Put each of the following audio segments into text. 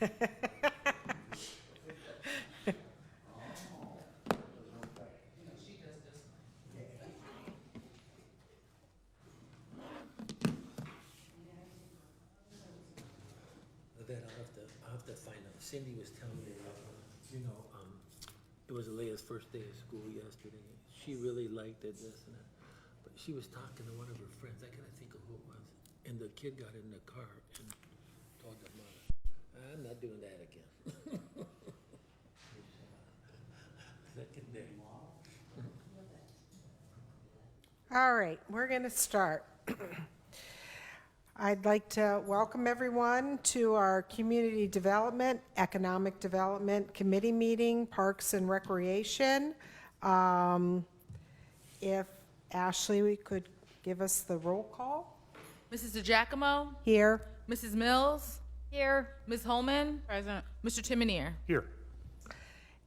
That I'll have to find out. Cindy was telling me, it was Alea's first day of school yesterday. She really liked it, this and that. But she was talking to one of her friends, I can't think of who it was. And the kid got in the car and told the mother, I'm not doing that again. Second day. All right, we're going to start. I'd like to welcome everyone to our Community Development, Economic Development Committee meeting, Parks and Recreation. If Ashley, we could give us the roll call. Mrs. DeGiacomo? Here. Mrs. Mills? Here. Ms. Holman? Present. Mr. Timonier? Here.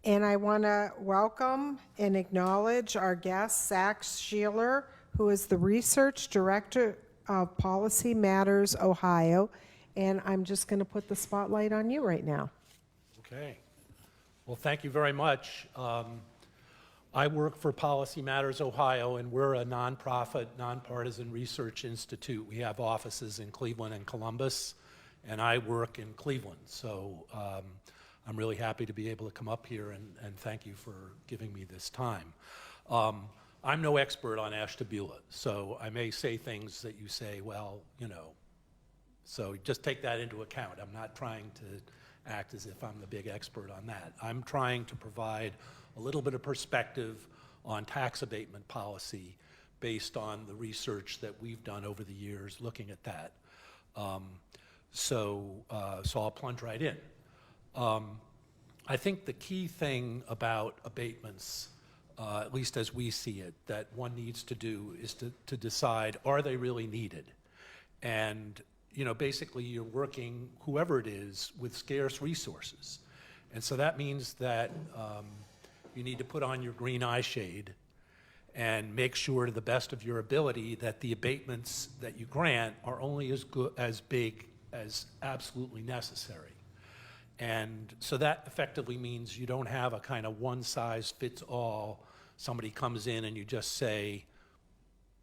And I want to welcome and acknowledge our guest, Zach Sheeler, who is the Research Director of Policy Matters Ohio. And I'm just going to put the spotlight on you right now. Okay. Well, thank you very much. I work for Policy Matters Ohio, and we're a nonprofit, nonpartisan research institute. We have offices in Cleveland and Columbus, and I work in Cleveland. So I'm really happy to be able to come up here, and thank you for giving me this time. I'm no expert on Ashtabula, so I may say things that you say, well, so just take that into account. I'm not trying to act as if I'm the big expert on that. I'm trying to provide a little bit of perspective on tax abatement policy based on the research that we've done over the years looking at that. So I'll plunge right in. I think the key thing about abatements, at least as we see it, that one needs to do is to decide, are they really needed? And basically you're working, whoever it is, with scarce resources. And so that means that you need to put on your green eye shade and make sure to the best of your ability that the abatements that you grant are only as big as absolutely necessary. And so that effectively means you don't have a kind of one-size-fits-all. Somebody comes in and you just say,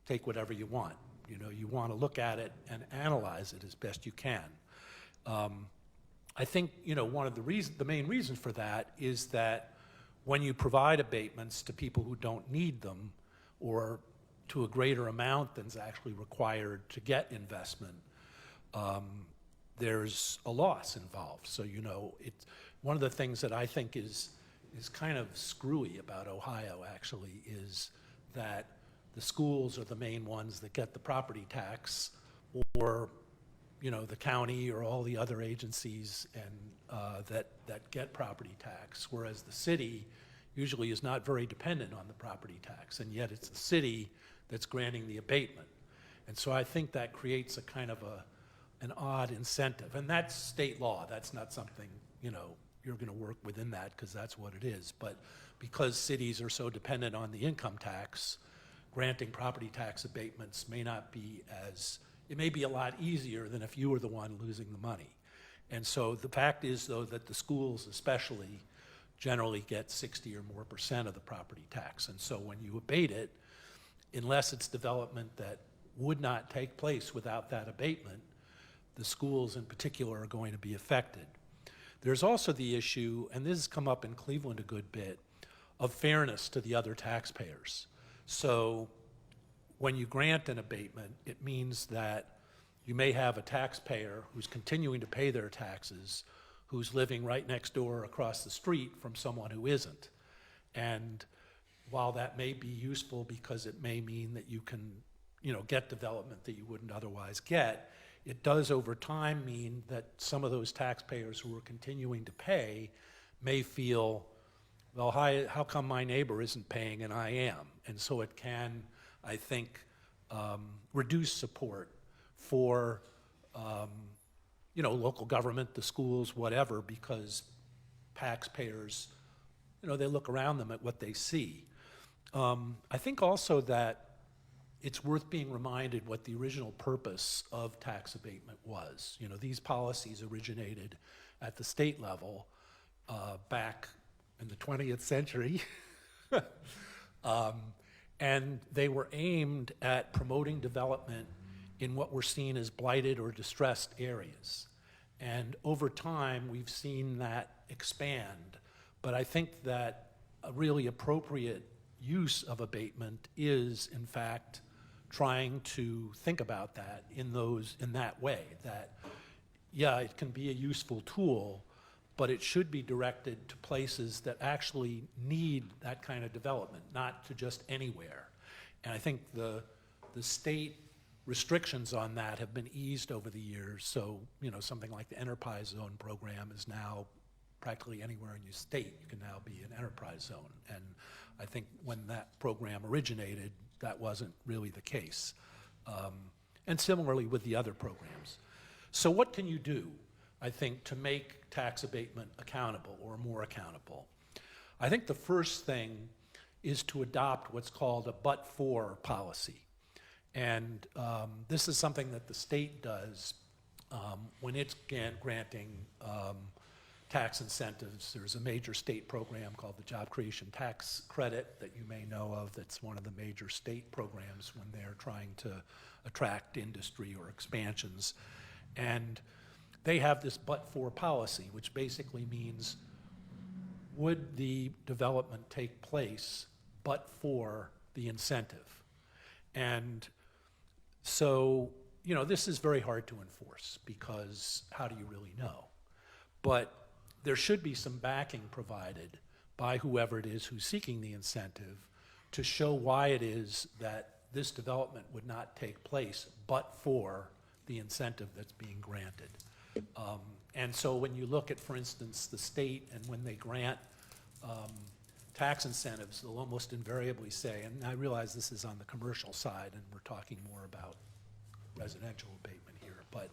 take whatever you want. You want to look at it and analyze it as best you can. I think, one of the main reasons for that is that when you provide abatements to people who don't need them, or to a greater amount than's actually required to get investment, there's a loss involved. So, it's one of the things that I think is kind of screwy about Ohio, actually, is that the schools are the main ones that get the property tax, or the county or all the other agencies and that get property tax, whereas the city usually is not very dependent on the property tax, and yet it's the city that's granting the abatement. And so I think that creates a kind of an odd incentive, and that's state law. That's not something you're going to work within that, because that's what it is. But because cities are so dependent on the income tax, granting property tax abatements may not be it may be a lot easier than if you were the one losing the money. And so the fact is, though, that the schools especially generally get 60 or more % of the property tax. And so when you abate it, unless it's development that would not take place without that abatement, the schools in particular are going to be affected. There's also the issue, and this has come up in Cleveland a good bit, of fairness to the other taxpayers. So when you grant an abatement, it means that you may have a taxpayer who's continuing to pay their taxes, who's living right next door across the street from someone who isn't. And while that may be useful because it may mean that you can, get development that you wouldn't otherwise get, it does over time mean that some of those taxpayers who are continuing to pay may feel, well, how come my neighbor isn't paying and I am? And so it can, I think, reduce support for local government, the schools, whatever, because taxpayers, they look around them at what they see. I think also that it's worth being reminded what the original purpose of tax abatement was. You know, these policies originated at the state level back in the 20th century. And they were aimed at promoting development in what were seen as blighted or distressed areas. And over time, we've seen that expand. But I think that a really appropriate use of abatement is, in fact, trying to think about that in that way, that, yeah, it can be a useful tool, but it should be directed to places that actually need that kind of development, not to just anywhere. And I think the state restrictions on that have been eased over the years. So, you know, something like the Enterprise Zone program is now practically anywhere in your state, you can now be an enterprise zone. And I think when that program originated, that wasn't really the case. And similarly with the other programs. So what can you do, I think, to make tax abatement accountable or more accountable? I think the first thing is to adopt what's called a but-for policy. And this is something that the state does when it's granting tax incentives. There's a major state program called the Job Creation Tax Credit that you may know of. That's one of the major state programs when they're trying to attract industry or expansions. And they have this but-for policy, which basically means, would the development take place but for the incentive? And so, you know, this is very hard to enforce because how do you really know? But there should be some backing provided by whoever it is who's seeking the incentive to show why it is that this development would not take place but for the incentive that's being granted. And so when you look at, for instance, the state, and when they grant tax incentives, they'll almost invariably say, and I realize this is on the commercial side and we're talking more about residential abatement here, but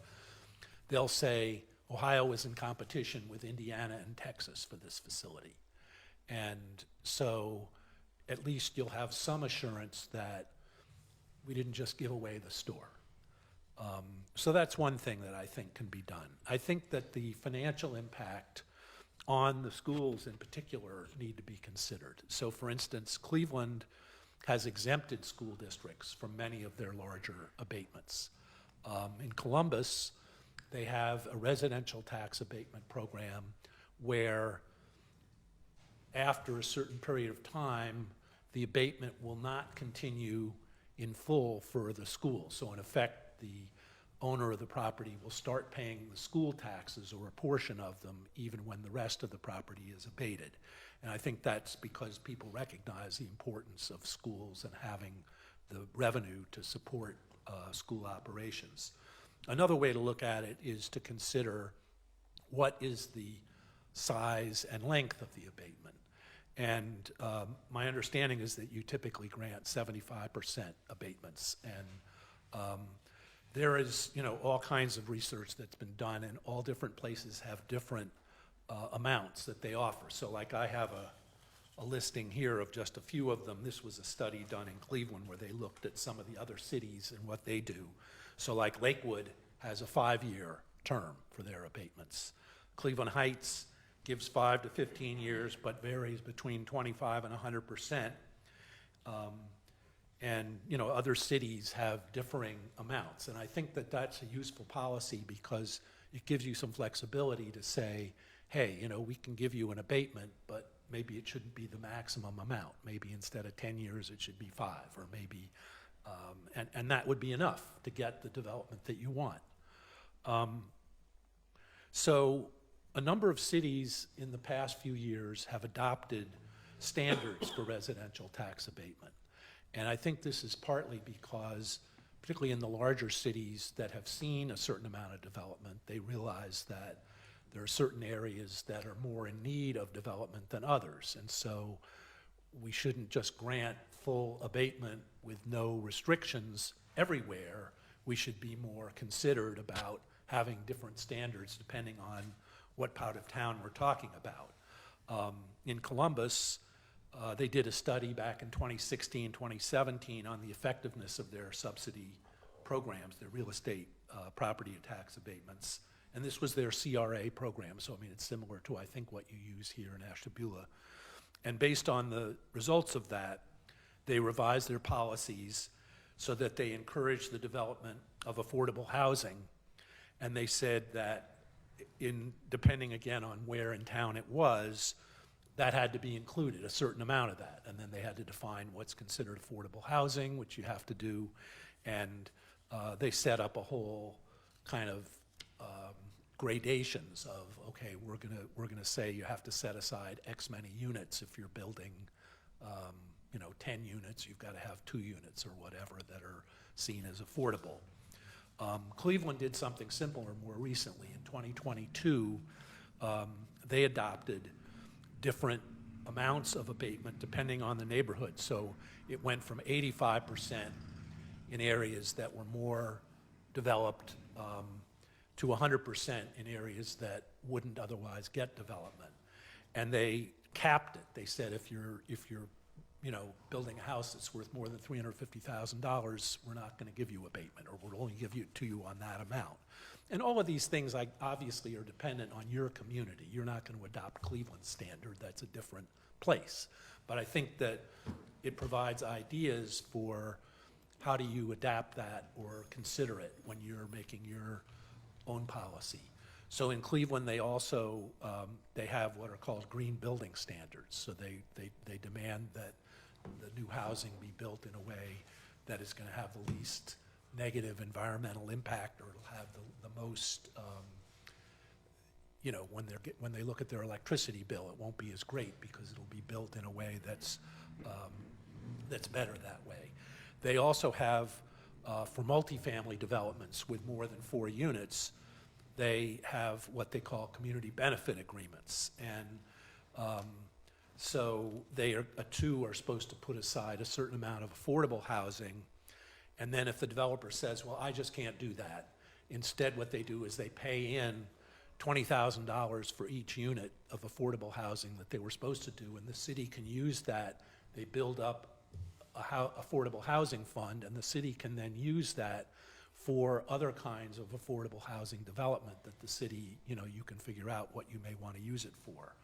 they'll say Ohio is in competition with Indiana and Texas for this facility. And so at least you'll have some assurance that we didn't just give away the store. So that's one thing that I think can be done. I think that the financial impact on the schools in particular need to be considered. So for instance, Cleveland has exempted school districts from many of their larger abatements. In Columbus, they have a residential tax abatement program where after a certain period of time, the abatement will not continue in full for the school. So in effect, the owner of the property will start paying the school taxes or a portion of them even when the rest of the property is abated. And I think that's because people recognize the importance of schools and having the revenue to support school operations. Another way to look at it is to consider what is the size and length of the abatement. And my understanding is that you typically grant 75% abatements. And there is, you know, all kinds of research that's been done, and all different places have different amounts that they offer. So like I have a listing here of just a few of them. This was a study done in Cleveland where they looked at some of the other cities and what they do. So like Lakewood has a 5-year term for their abatements. Cleveland Heights gives 5 to 15 years, but varies between 25 and 100%. And you know, other cities have differing amounts. And I think that that's a useful policy because it gives you some flexibility to say, hey, you know, we can give you an abatement, but maybe it shouldn't be the maximum amount. Maybe instead of 10 years, it should be 5, or maybe, and that would be enough to get the development that you want. So a number of cities in the past few years have adopted standards for residential tax abatement. And I think this is partly because, particularly in the larger cities that have seen a certain amount of development, they realize that there are certain areas that are more in need of development than others. And so we shouldn't just grant full abatement with no restrictions everywhere. We should be more considered about having different standards depending on what part of town we're talking about. In Columbus, They did a study back in 2016, 2017 on the effectiveness of their subsidy programs, their real estate property and tax abatements. And this was their CRA program, so I mean, it's similar to, I think, what you use here in Ashtabula. And based on the results of that, they revised their policies so that they encourage the development of affordable housing. And they said that depending again on where in town it was, that had to be included, a certain amount of that. And then they had to define what's considered affordable housing, which you have to do. And they set up a whole kind of gradations of, okay, we're gonna say you have to set aside X many units if you're building, 10 units, you've got to have 2 units or whatever that are seen as affordable. Cleveland did something similar more recently. In 2022, they adopted different amounts of abatement depending on the neighborhood. So it went from 85% in areas that were more developed to 100% in areas that wouldn't otherwise get development. And they capped it. They said if you're building a house that's worth more than $350,000, we're not going to give you abatement, or we'll only give it to you on that amount. And all of these things obviously are dependent on your community. You're not going to adopt Cleveland's standard. That's a different place. But I think that it provides ideas for how do you adapt that or consider it when you're making your own policy. So in Cleveland, they also they have what are called green building standards. So they demand that the new housing be built in a way that is going to have the least negative environmental impact, or it'll have the most, when they look at their electricity bill, it won't be as great because it'll be built in a way that's better that way. They also have, for multifamily developments with more than 4 units, they have what they call community benefit agreements. And so two are supposed to put aside a certain amount of affordable housing. And then if the developer says, well, I just can't do that, instead what they do is they pay in $20,000 for each unit of affordable housing that they were supposed to do, and the city can use that. They build up a affordable housing fund, and the city can then use that for other kinds of affordable housing development that the city, you can figure out what you may want to use it for.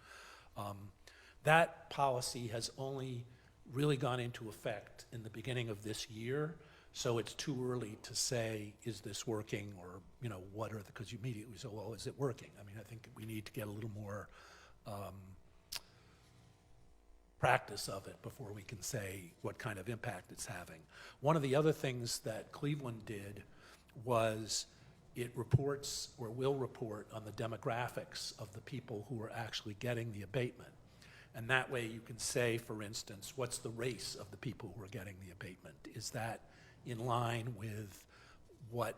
That policy has only really gone into effect in the beginning of this year, so it's too early to say, is this working, or, what are because you immediately say, well, is it working? I mean, I think we need to get a little more practice of it before we can say what kind of impact it's having. One of the other things that Cleveland did was it reports, or will report, on the demographics of the people who are actually getting the abatement. And that way you can say, for instance, what's the race of the people who are getting the abatement? Is that in line with what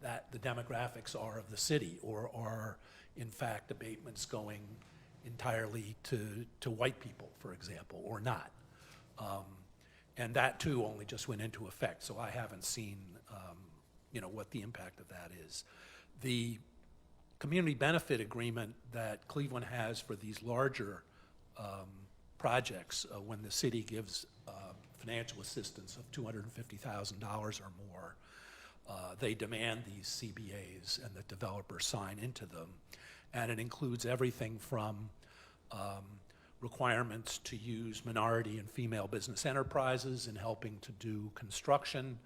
the demographics are of the city, or are, in fact, abatements going entirely to white people, for example, or not? And that, too, only just went into effect, so I haven't seen what the impact of that is. The community benefit agreement that Cleveland has for these larger projects, when the city gives financial assistance of $250,000 or more, they demand these CBAs and the developers sign into them. And it includes everything from requirements to use minority and female business enterprises in helping to do construction,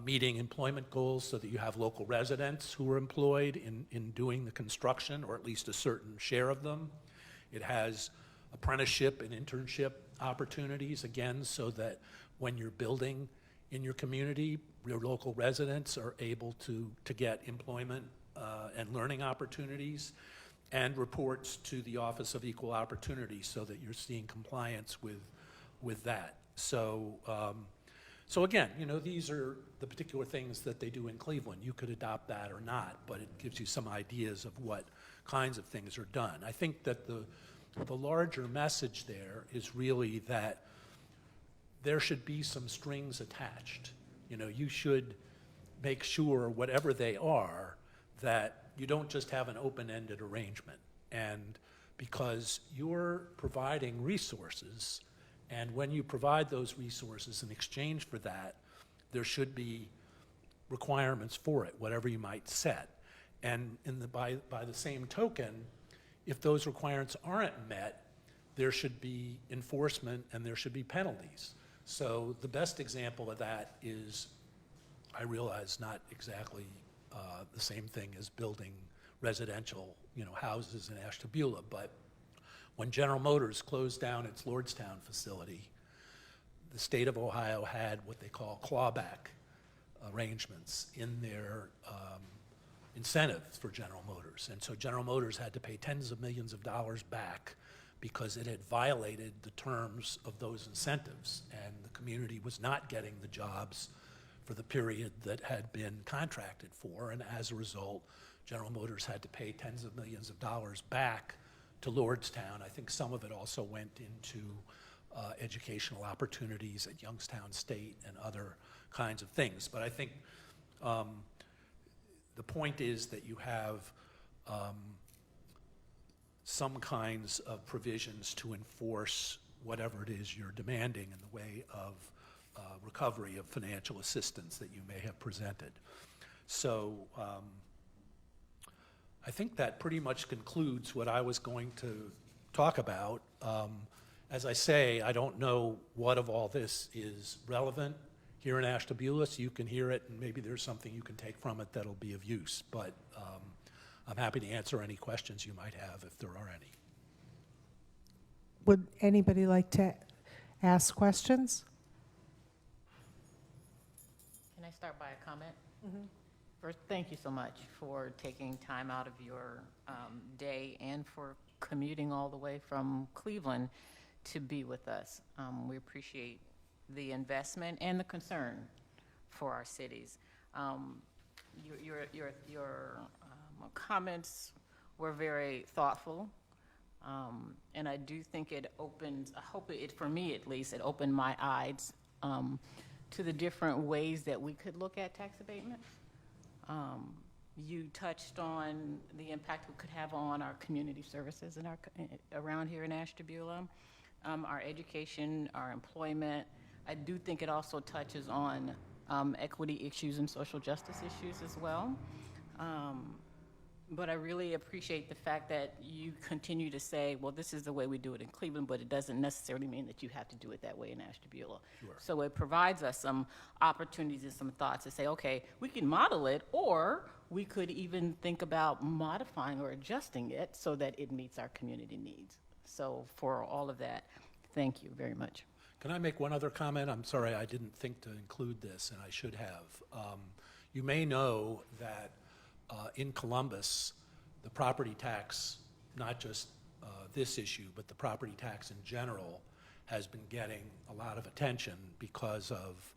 meeting employment goals so that you have local residents who are employed in doing the construction, or at least a certain share of them. It has apprenticeship and internship opportunities, again, so that when you're building in your community, your local residents are able to get employment and learning opportunities, and reports to the Office of Equal Opportunity so that you're seeing compliance with that. So again, these are the particular things that they do in Cleveland. You could adopt that or not, but it gives you some ideas of what kinds of things are done. I think that the larger message there is really that there should be some strings attached. You should make sure, whatever they are, that you don't just have an open-ended arrangement. And because you're providing resources, and when you provide those resources in exchange for that, there should be requirements for it, whatever you might set. And by the same token, if those requirements aren't met, there should be enforcement and there should be penalties. So the best example of that is, I realize not exactly the same thing as building residential, houses in Ashtabula, but when General Motors closed down its Lordstown facility, the state of Ohio had what they call clawback arrangements in their incentives for General Motors. And so General Motors had to pay tens of millions of dollars back because it had violated the terms of those incentives, and the community was not getting the jobs for the period that had been contracted for, and as a result, General Motors had to pay tens of millions of dollars back to Lordstown. I think some of it also went into educational opportunities at Youngstown State and other kinds of things. But I think the point is that you have some kinds of provisions to enforce whatever it is you're demanding in the way of recovery of financial assistance that you may have presented. So I think that pretty much concludes what I was going to talk about. As I say, I don't know what of all this is relevant here in Ashtabula, so you can hear it, and maybe there's something you can take from it that'll be of use. But I'm happy to answer any questions you might have if there are any. Would anybody like to ask questions? Can I start by a comment? First, thank you so much for taking time out of your day and for commuting all the way from Cleveland to be with us. We appreciate the investment and the concern for our cities. Your comments were very thoughtful, and I do think it opens, I hope it, for me at least, it opened my eyes to the different ways that we could look at tax abatements. You touched on the impact it could have on our community services in around here in Ashtabula, our education, our employment. I do think it also touches on equity issues and social justice issues as well. But I really appreciate the fact that you continue to say, well, this is the way we do it in Cleveland, but it doesn't necessarily mean that you have to do it that way in Ashtabula. Sure. So it provides us some opportunities and some thoughts to say, okay, we can model it, or we could even think about modifying or adjusting it so that it meets our community needs. So for all of that, thank you very much. Can I make one other comment? I'm sorry, I didn't think to include this, and I should have. You may know that in Columbus, the property tax, not just this issue, but the property tax in general, has been getting a lot of attention because of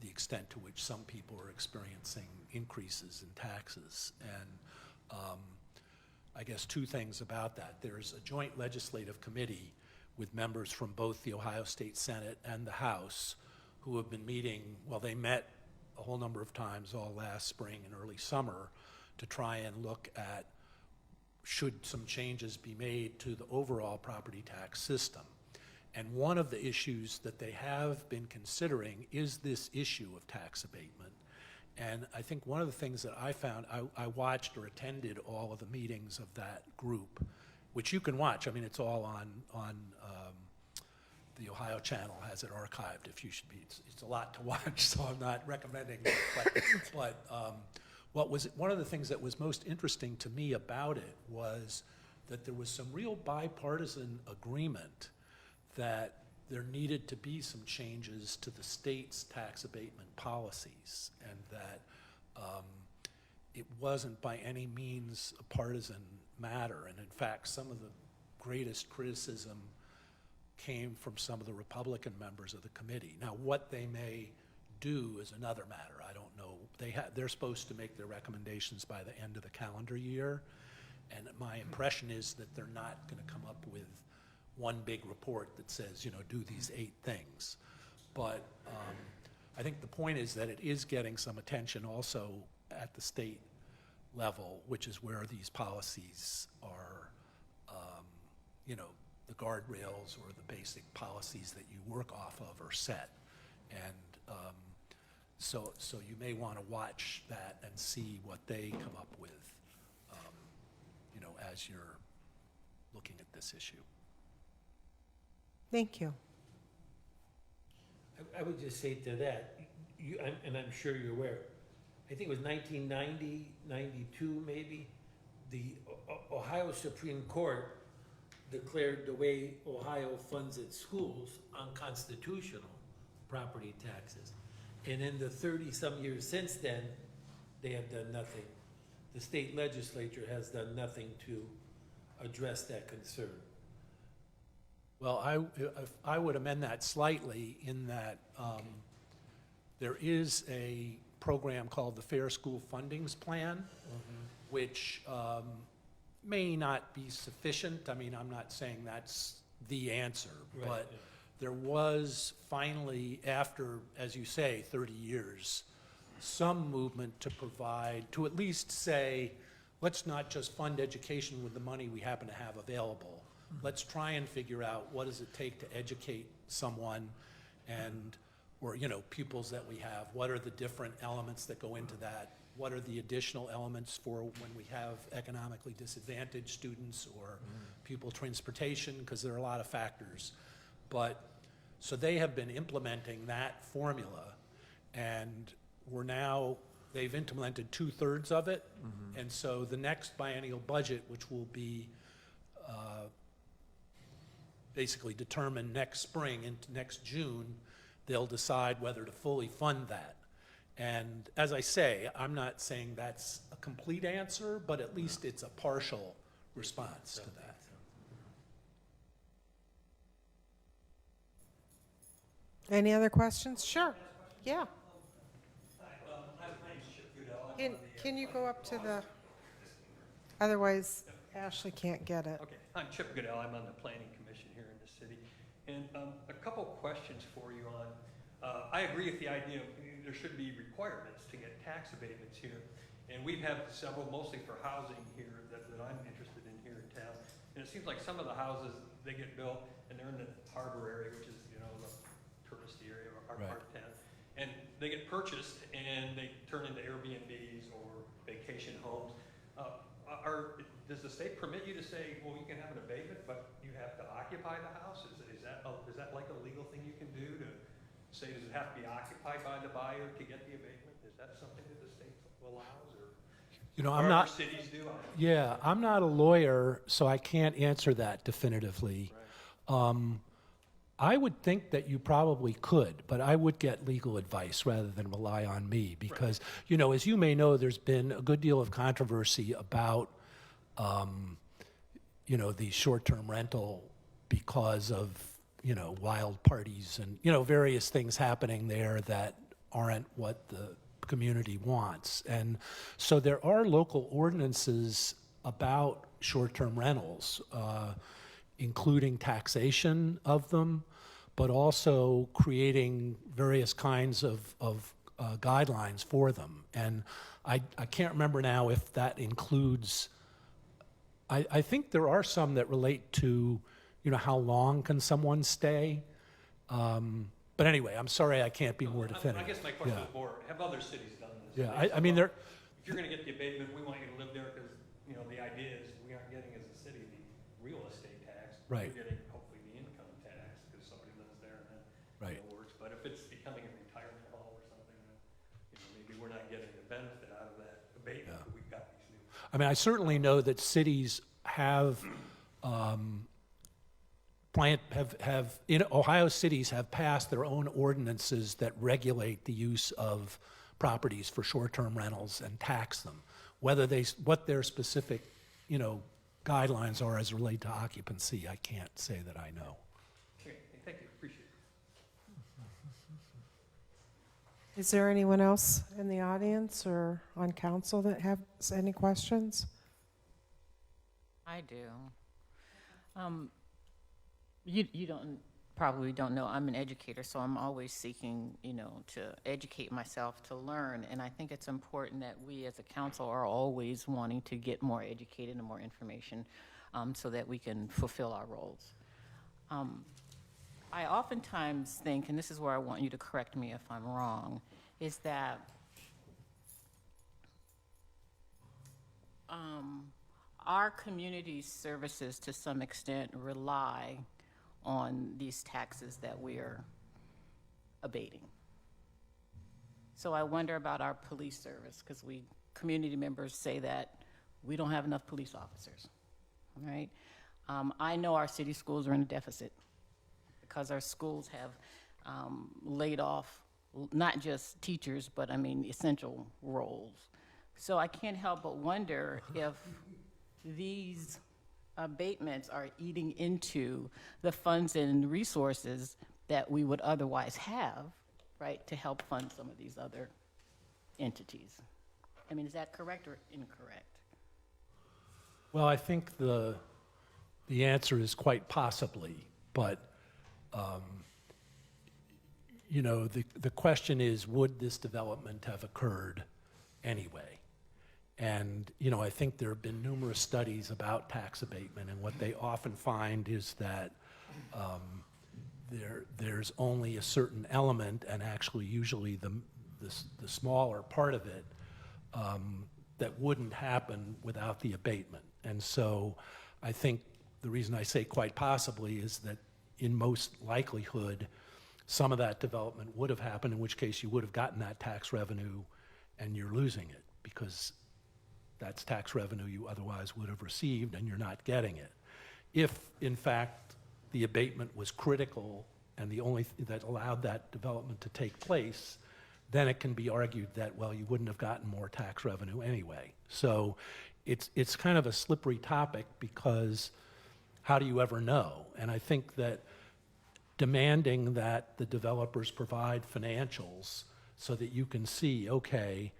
the extent to which some people are experiencing increases in taxes. And I guess two things about that. There's a joint legislative committee with members from both the Ohio State Senate and the House who have been meeting, well, they met a whole number of times all last spring and early summer to try and look at should some changes be made to the overall property tax system. And one of the issues that they have been considering is this issue of tax abatement. And I think one of the things that I found, I watched or attended all of the meetings of that group, which you can watch. I mean, it's all on the Ohio Channel has it archived if you should be. It's a lot to watch, so I'm not recommending it. But what was one of the things that was most interesting to me about it was that there was some real bipartisan agreement that there needed to be some changes to the state's tax abatement policies, and that it wasn't by any means a partisan matter. And in fact, some of the greatest criticism came from some of the Republican members of the committee. Now, what they may do is another matter. I don't know. They're supposed to make their recommendations by the end of the calendar year, and my impression is that they're not going to come up with one big report that says, do these 8 things. But I think the point is that it is getting some attention also at the state level, which is where these policies are the guardrails or the basic policies that you work off of are set. And so you may want to watch that and see what they come up with, as you're looking at this issue. Thank you. I would just say to that, and I'm sure you're aware, I think it was 1990, 92 maybe, the Ohio Supreme Court declared the way Ohio funds its schools unconstitutional, property taxes. And in the 30-some years since then, they have done nothing. The state legislature has done nothing to address that concern. Well, I would amend that slightly in that there is a program called the Fair School Fundings Plan, which may not be sufficient. I mean, I'm not saying that's the answer, Right, but yeah. there was finally, after, as you say, 30 years, some movement to provide, to at least say, let's not just fund education with the money we happen to have available. Let's try and figure out what does it take to educate someone and, or, pupils that we have. What are the different elements that go into that? What are the additional elements for when we have economically disadvantaged students or pupil transportation? Because there are a lot of factors. But, so they have been implementing that formula, and they've implemented 2/3 of it. And so the next biennial budget, which will be basically determined next spring into next June, they'll decide whether to fully fund that. And as I say, I'm not saying that's a complete answer, but at least it's a partial response to that. Any other questions? Sure. Yeah. Can you go up to the, otherwise Ashley can't get it. Okay, I'm Chip Goodell. I'm on the Planning Commission here in the city. And a couple questions for you on, I agree with the idea of there should be requirements to get tax abatements here. And we've had several, mostly for housing here, that I'm interested in here in town. And it seems like some of the houses, they get built and they're in the harbor area, which is, the touristy area of our part of town. And they get purchased and they turn into Airbnbs or vacation homes. Does the state permit you to say, well, you can have an abatement, but you have to occupy the house? Is that like a legal thing you can do to say, does it have to be occupied by the buyer to get the abatement? Is that something that the state allows, or I'm other not. cities do? Yeah, I'm not a lawyer, so I can't answer that definitively. I would think that you probably could, but I would get legal advice rather than rely on me because, as you may know, there's been a good deal of controversy about, the short-term rental because of, wild parties and, various things happening there that aren't what the community wants. And so there are local ordinances about short-term rentals, including taxation of them, but also creating various kinds of guidelines for them. And I can't remember now if that includes, I think there are some that relate to, how long can someone stay? But anyway, I'm sorry I can't be more definitive. I guess my question is more, have other cities done this? Yeah, I mean, there. If you're going to get the abatement, we want you to live there because, the idea is we aren't getting as a city the real estate tax. Right. We're getting hopefully the income tax because somebody lives there and then Right. it works. But if it's becoming a retirement home or something, then, maybe we're not getting the benefit out of that abatement that we've got these new. I mean, I certainly know that cities have, Ohio cities have passed their own ordinances that regulate the use of properties for short-term rentals and tax them. What their specific, guidelines are as related to occupancy, I can't say that I know. Okay, thank you, appreciate it. Is there anyone else in the audience or on council that has any questions? I do. You probably don't know, I'm an educator, so I'm always seeking, to educate myself, to learn. And I think it's important that we as a council are always wanting to get more educated and more information. so that we can fulfill our roles. I oftentimes think, and this is where I want you to correct me if I'm wrong, is that our community services to some extent rely on these taxes that we're abating. So I wonder about our police service, because community members say that we don't have enough police officers, right? I know our city schools are in a deficit because our schools have laid off not just teachers, but I mean essential roles. So I can't help but wonder if these abatements are eating into the funds and resources that we would otherwise have, right, to help fund some of these other entities. I mean, is that correct or incorrect? Well, I think the answer is quite possibly, but you know, the question is, would this development have occurred anyway? And, you know, I think there have been numerous studies about tax abatement, and what they often find is that there's only a certain element, and actually usually the smaller part of it, that wouldn't happen without the abatement. And so I think the reason I say quite possibly is that in most likelihood, some of that development would have happened, in which case you would have gotten that tax revenue and you're losing it because that's tax revenue you otherwise would have received and you're not getting it. If, in fact, the abatement was critical and the only that allowed that development to take place, then it can be argued that, well, you wouldn't have gotten more tax revenue anyway. So it's kind of a slippery topic because how do you ever know? And I think that demanding that the developers provide financials so that you can see, okay,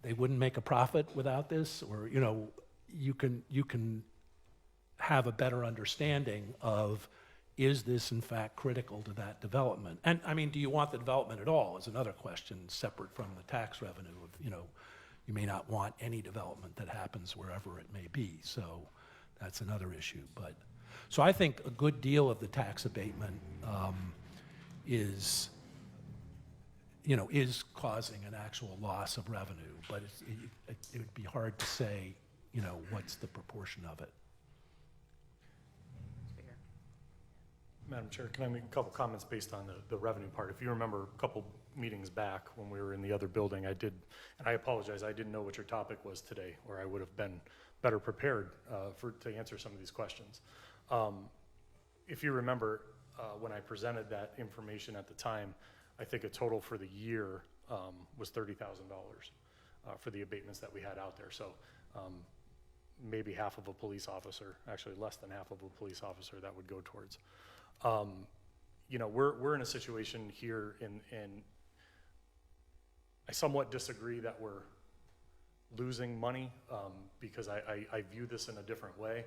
they wouldn't make a profit without this, or, you know, you can have a better understanding of, is this in fact critical to that development? And I mean, do you want the development at all is another question separate from the tax revenue of, you know, you may not want any development that happens wherever it may be. So that's another issue. But so I think a good deal of the tax abatement is, you know, is causing an actual loss of revenue, but it would be hard to say, you know, what's the proportion of it. Madam Chair, can I make a couple comments based on the revenue part? If you remember a couple meetings back when we were in the other building, I did, and I apologize, I didn't know what your topic was today, or I would have been better prepared to answer some of these questions. If you remember, when I presented that information at the time, I think a total for the year was $30,000 for the abatements that we had out there. So maybe half of a police officer, actually less than half of a police officer that would go towards. You know, we're in a situation here, and I somewhat disagree that we're losing money because I view this in a different way.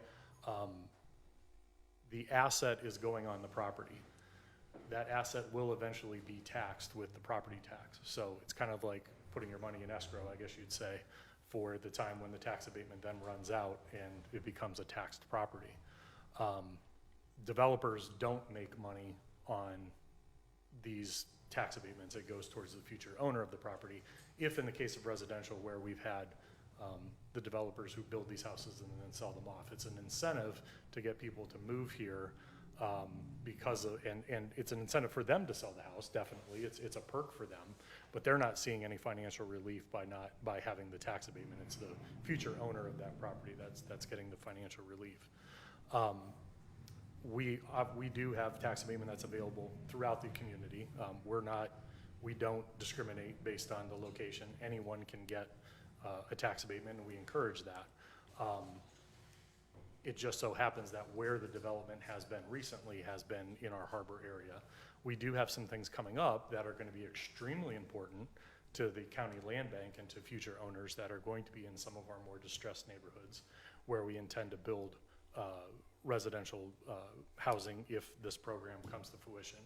The asset is going on the property. That asset will eventually be taxed with the property tax. So it's kind of like putting your money in escrow, I guess you'd say, for the time when the tax abatement then runs out and it becomes a taxed property. Developers don't make money on these tax abatements. It goes towards the future owner of the property. If in the case of residential, where we've had the developers who build these houses and then sell them off, it's an incentive to get people to move here because of, and it's an incentive for them to sell the house, definitely. It's a perk for them, but they're not seeing any financial relief by having the tax abatement. It's the future owner of that property that's getting the financial relief. We do have tax abatement that's available throughout the community. We don't discriminate based on the location. Anyone can get a tax abatement, and we encourage that. It just so happens that where the development has been recently has been in our harbor area. We do have some things coming up that are going to be extremely important to the county land bank and to future owners that are going to be in some of our more distressed neighborhoods where we intend to build residential housing if this program comes to fruition.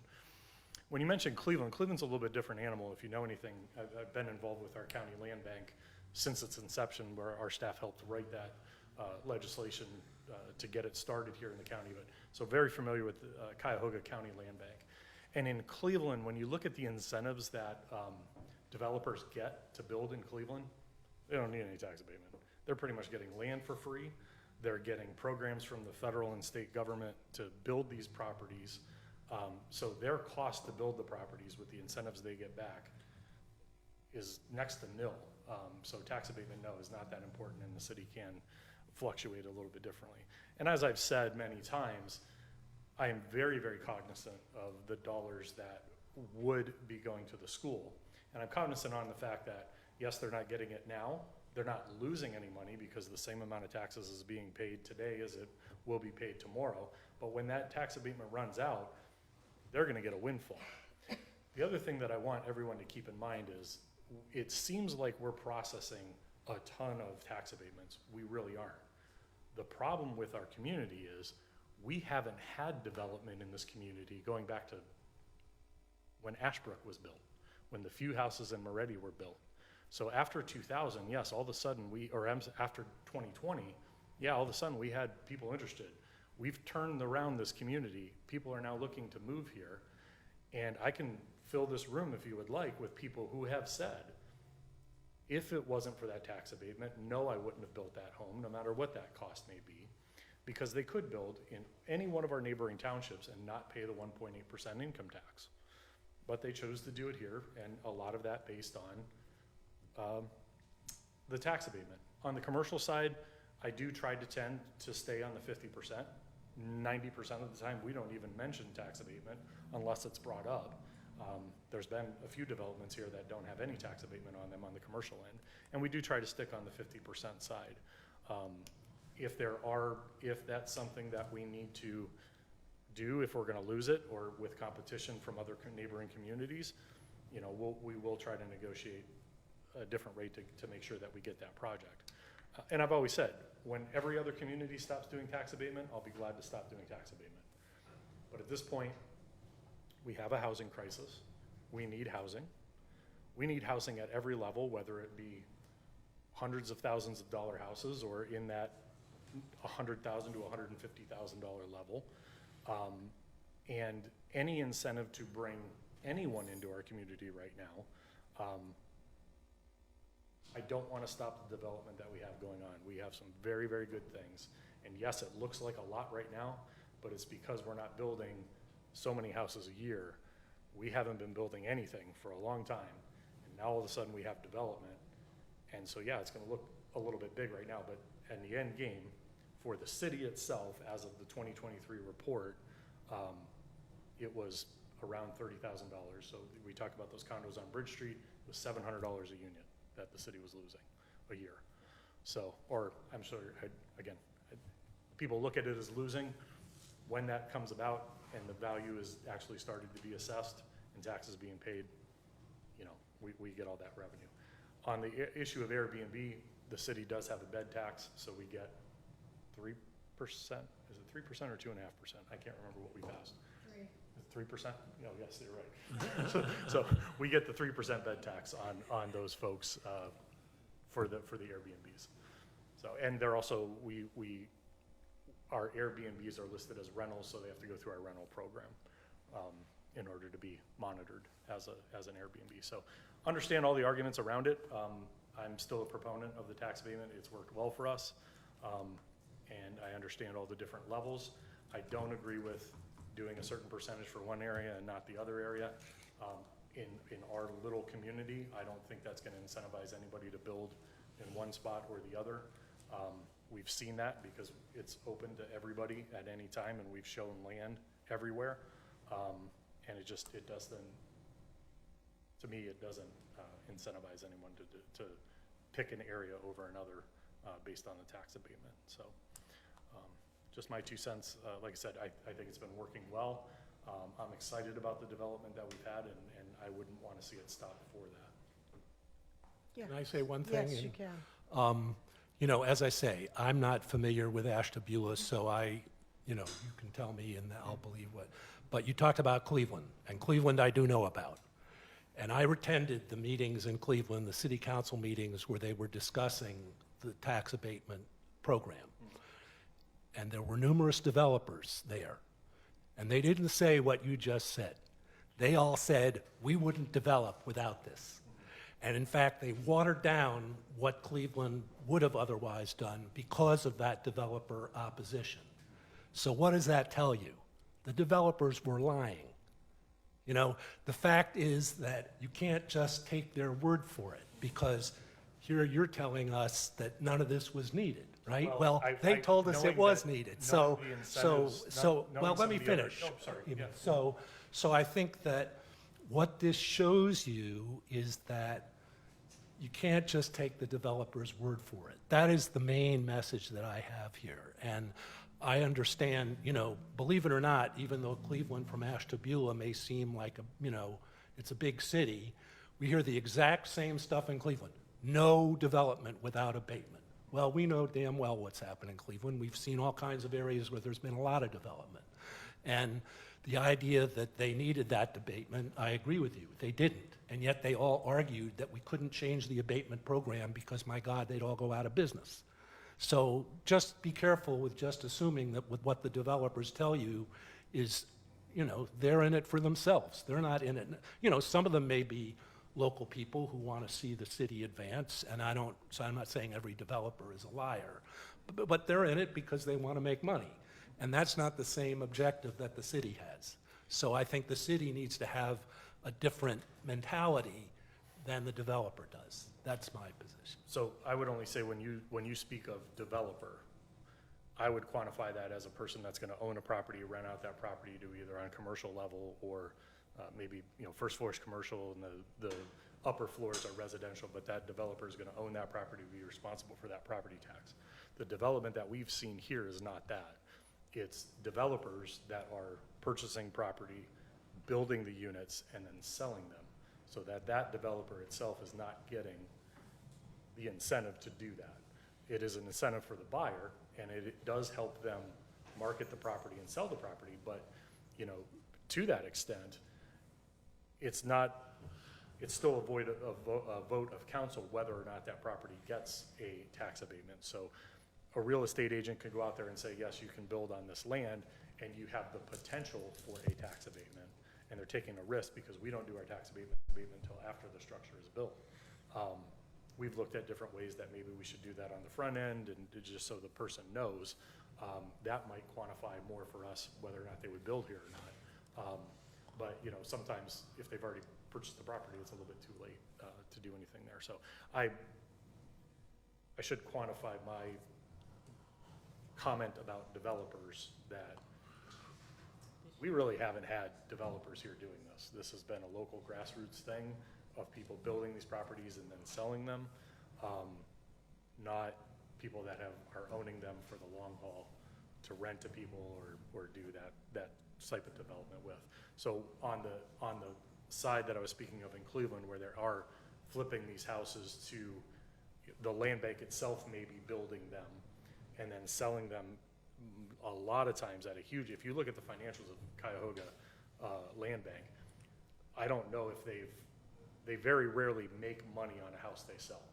When you mentioned Cleveland, Cleveland's a little bit different animal. If you know anything, I've been involved with our county land bank since its inception, where our staff helped write that legislation to get it started here in the county, but, so very familiar with the Cuyahoga County Land Bank. And in Cleveland, when you look at the incentives that developers get to build in Cleveland, they don't need any tax abatement. They're pretty much getting land for free. They're getting programs from the federal and state government to build these properties. So their cost to build the properties with the incentives they get back is next to nil. So tax abatement, no, is not that important, and the city can fluctuate a little bit differently. And as I've said many times, I am very, very cognizant of the dollars that would be going to the school. And I'm cognizant on the fact that, yes, they're not getting it now. They're not losing any money because the same amount of taxes is being paid today as it will be paid tomorrow. But when that tax abatement runs out, they're gonna get a windfall. The other thing that I want everyone to keep in mind is, it seems like we're processing a ton of tax abatements. We really aren't. The problem with our community is, we haven't had development in this community going back to when Ashbrook was built, when the few houses in Moretti were built. So after 2000, yes, all of a sudden after 2020, yeah, all of a sudden we had people interested. We've turned around this community. People are now looking to move here. And I can fill this room, if you would like, with people who have said, if it wasn't for that tax abatement, no, I wouldn't have built that home, no matter what that cost may be, because they could build in any one of our neighboring townships and not pay the 1.8% income tax. But they chose to do it here, and a lot of that based on the tax abatement. On the commercial side, I do try to tend to stay on the 50%. 90% of the time, we don't even mention tax abatement unless it's brought up. There's been a few developments here that don't have any tax abatement on them on the commercial end, and we do try to stick on the 50% side. If that's something that we need to do, if we're gonna lose it, or with competition from other neighboring communities, you know, we will try to negotiate a different rate to make sure that we get that project. And I've always said, when every other community stops doing tax abatement, I'll be glad to stop doing tax abatement. But at this point, we have a housing crisis. We need housing. We need housing at every level, whether it be hundreds of thousands of dollar houses or in that $100,000 to $150,000 level. And any incentive to bring anyone into our community right now, I don't want to stop the development that we have going on. We have some very, very good things. And yes, it looks like a lot right now, but it's because we're not building so many houses a year. We haven't been building anything for a long time. And now all of a sudden we have development. And so, yeah, it's going to look a little bit big right now, but in the end game, for the city itself, as of the 2023 report, it was around $30,000. So we talked about those condos on Bridge Street, it was $700 a unit that the city was losing a year. So, or I'm sure, again, people look at it as losing. When that comes about and the value is actually started to be assessed and taxes being paid, you know, we get all that revenue. On the issue of Airbnb, the city does have a bed tax, so we get 3%. Is it 3% or 2.5%? I can't remember what we passed. 3%? No, yes, you're right. So we get the 3% bed tax on those folks for the Airbnbs. So, and they're also, our Airbnbs are listed as rentals, so they have to go through our rental program in order to be monitored as an Airbnb. So understand all the arguments around it. I'm still a proponent of the tax abatement. It's worked well for us. And I understand all the different levels. I don't agree with doing a certain percentage for one area and not the other area. In our little community, I don't think that's gonna incentivize anybody to build in one spot or the other. We've seen that because it's open to everybody at any time, and we've shown land everywhere. And it doesn't, to me, it doesn't incentivize anyone to pick an area over another based on the tax abatement. So just my 2 cents. Like I said, I think it's been working well. I'm excited about the development that we've had, and I wouldn't want to see it stop before that. Can I say one thing? Yes, you can. You know, as I say, I'm not familiar with Ashtabula, so you can tell me and I'll believe what. But you talked about Cleveland, and Cleveland I do know about. And I attended the meetings in Cleveland, the city council meetings where they were discussing the tax abatement program. and there were numerous developers there, and they didn't say what you just said. They all said, we wouldn't develop without this. And in fact, they watered down what Cleveland would have otherwise done because of that developer opposition. So what does that tell you? The developers were lying. You know, the fact is that you can't just take their word for it, because here you're telling us that none of this was needed, right? Well, they told us it was needed. So, well, let me finish. Oh, sorry. Yeah. So I think that what this shows you is that you can't just take the developer's word for it. That is the main message that I have here. And I understand, you know, believe it or not, even though Cleveland from Ashtabula may seem like it's a big city, we hear the exact same stuff in Cleveland. No development without abatement. Well, we know damn well what's happened in Cleveland. We've seen all kinds of areas where there's been a lot of development. And the idea that they needed that abatement, I agree with you, they didn't. And yet they all argued that we couldn't change the abatement program because, my God, they'd all go out of business. So just be careful with just assuming that with what the developers tell you is, you know, they're in it for themselves. They're not in it. You know, some of them may be local people who want to see the city advance, and so I'm not saying every developer is a liar, but they're in it because they want to make money. And that's not the same objective that the city has. So I think the city needs to have a different mentality than the developer does. That's my position. So I would only say when you speak of developer, I would quantify that as a person that's going to own a property, rent out that property to either on a commercial level or maybe, you know, first floor is commercial and the upper floors are residential, but that developer is going to own that property, be responsible for that property tax. The development that we've seen here is not that. It's developers that are purchasing property, building the units, and then selling them, so that developer itself is not getting the incentive to do that. It is an incentive for the buyer, and it does help them market the property and sell the property, but, you know, to that extent, it's still a vote of council whether or not that property gets a tax abatement. So a real estate agent could go out there and say, yes, you can build on this land, and you have the potential for a tax abatement, and they're taking a risk because we don't do our tax abatement until after the structure is built. We've looked at different ways that maybe we should do that on the front end, and just so the person knows, that might quantify more for us whether or not they would build here or not. But, you know, sometimes if they've already purchased the property, it's a little bit too late to do anything there. So I should quantify my comment about developers that we really haven't had developers here doing this. This has been a local grassroots thing of people building these properties and then selling them, not people that are owning them for the long haul to rent to people or do that type of development with. So on the side that I was speaking of in Cleveland, where there are flipping these houses to the land bank itself, maybe building them and then selling them a lot of times at a huge, if you look at the financials of Cuyahoga Land Bank, I don't know if they very rarely make money on a house they sell.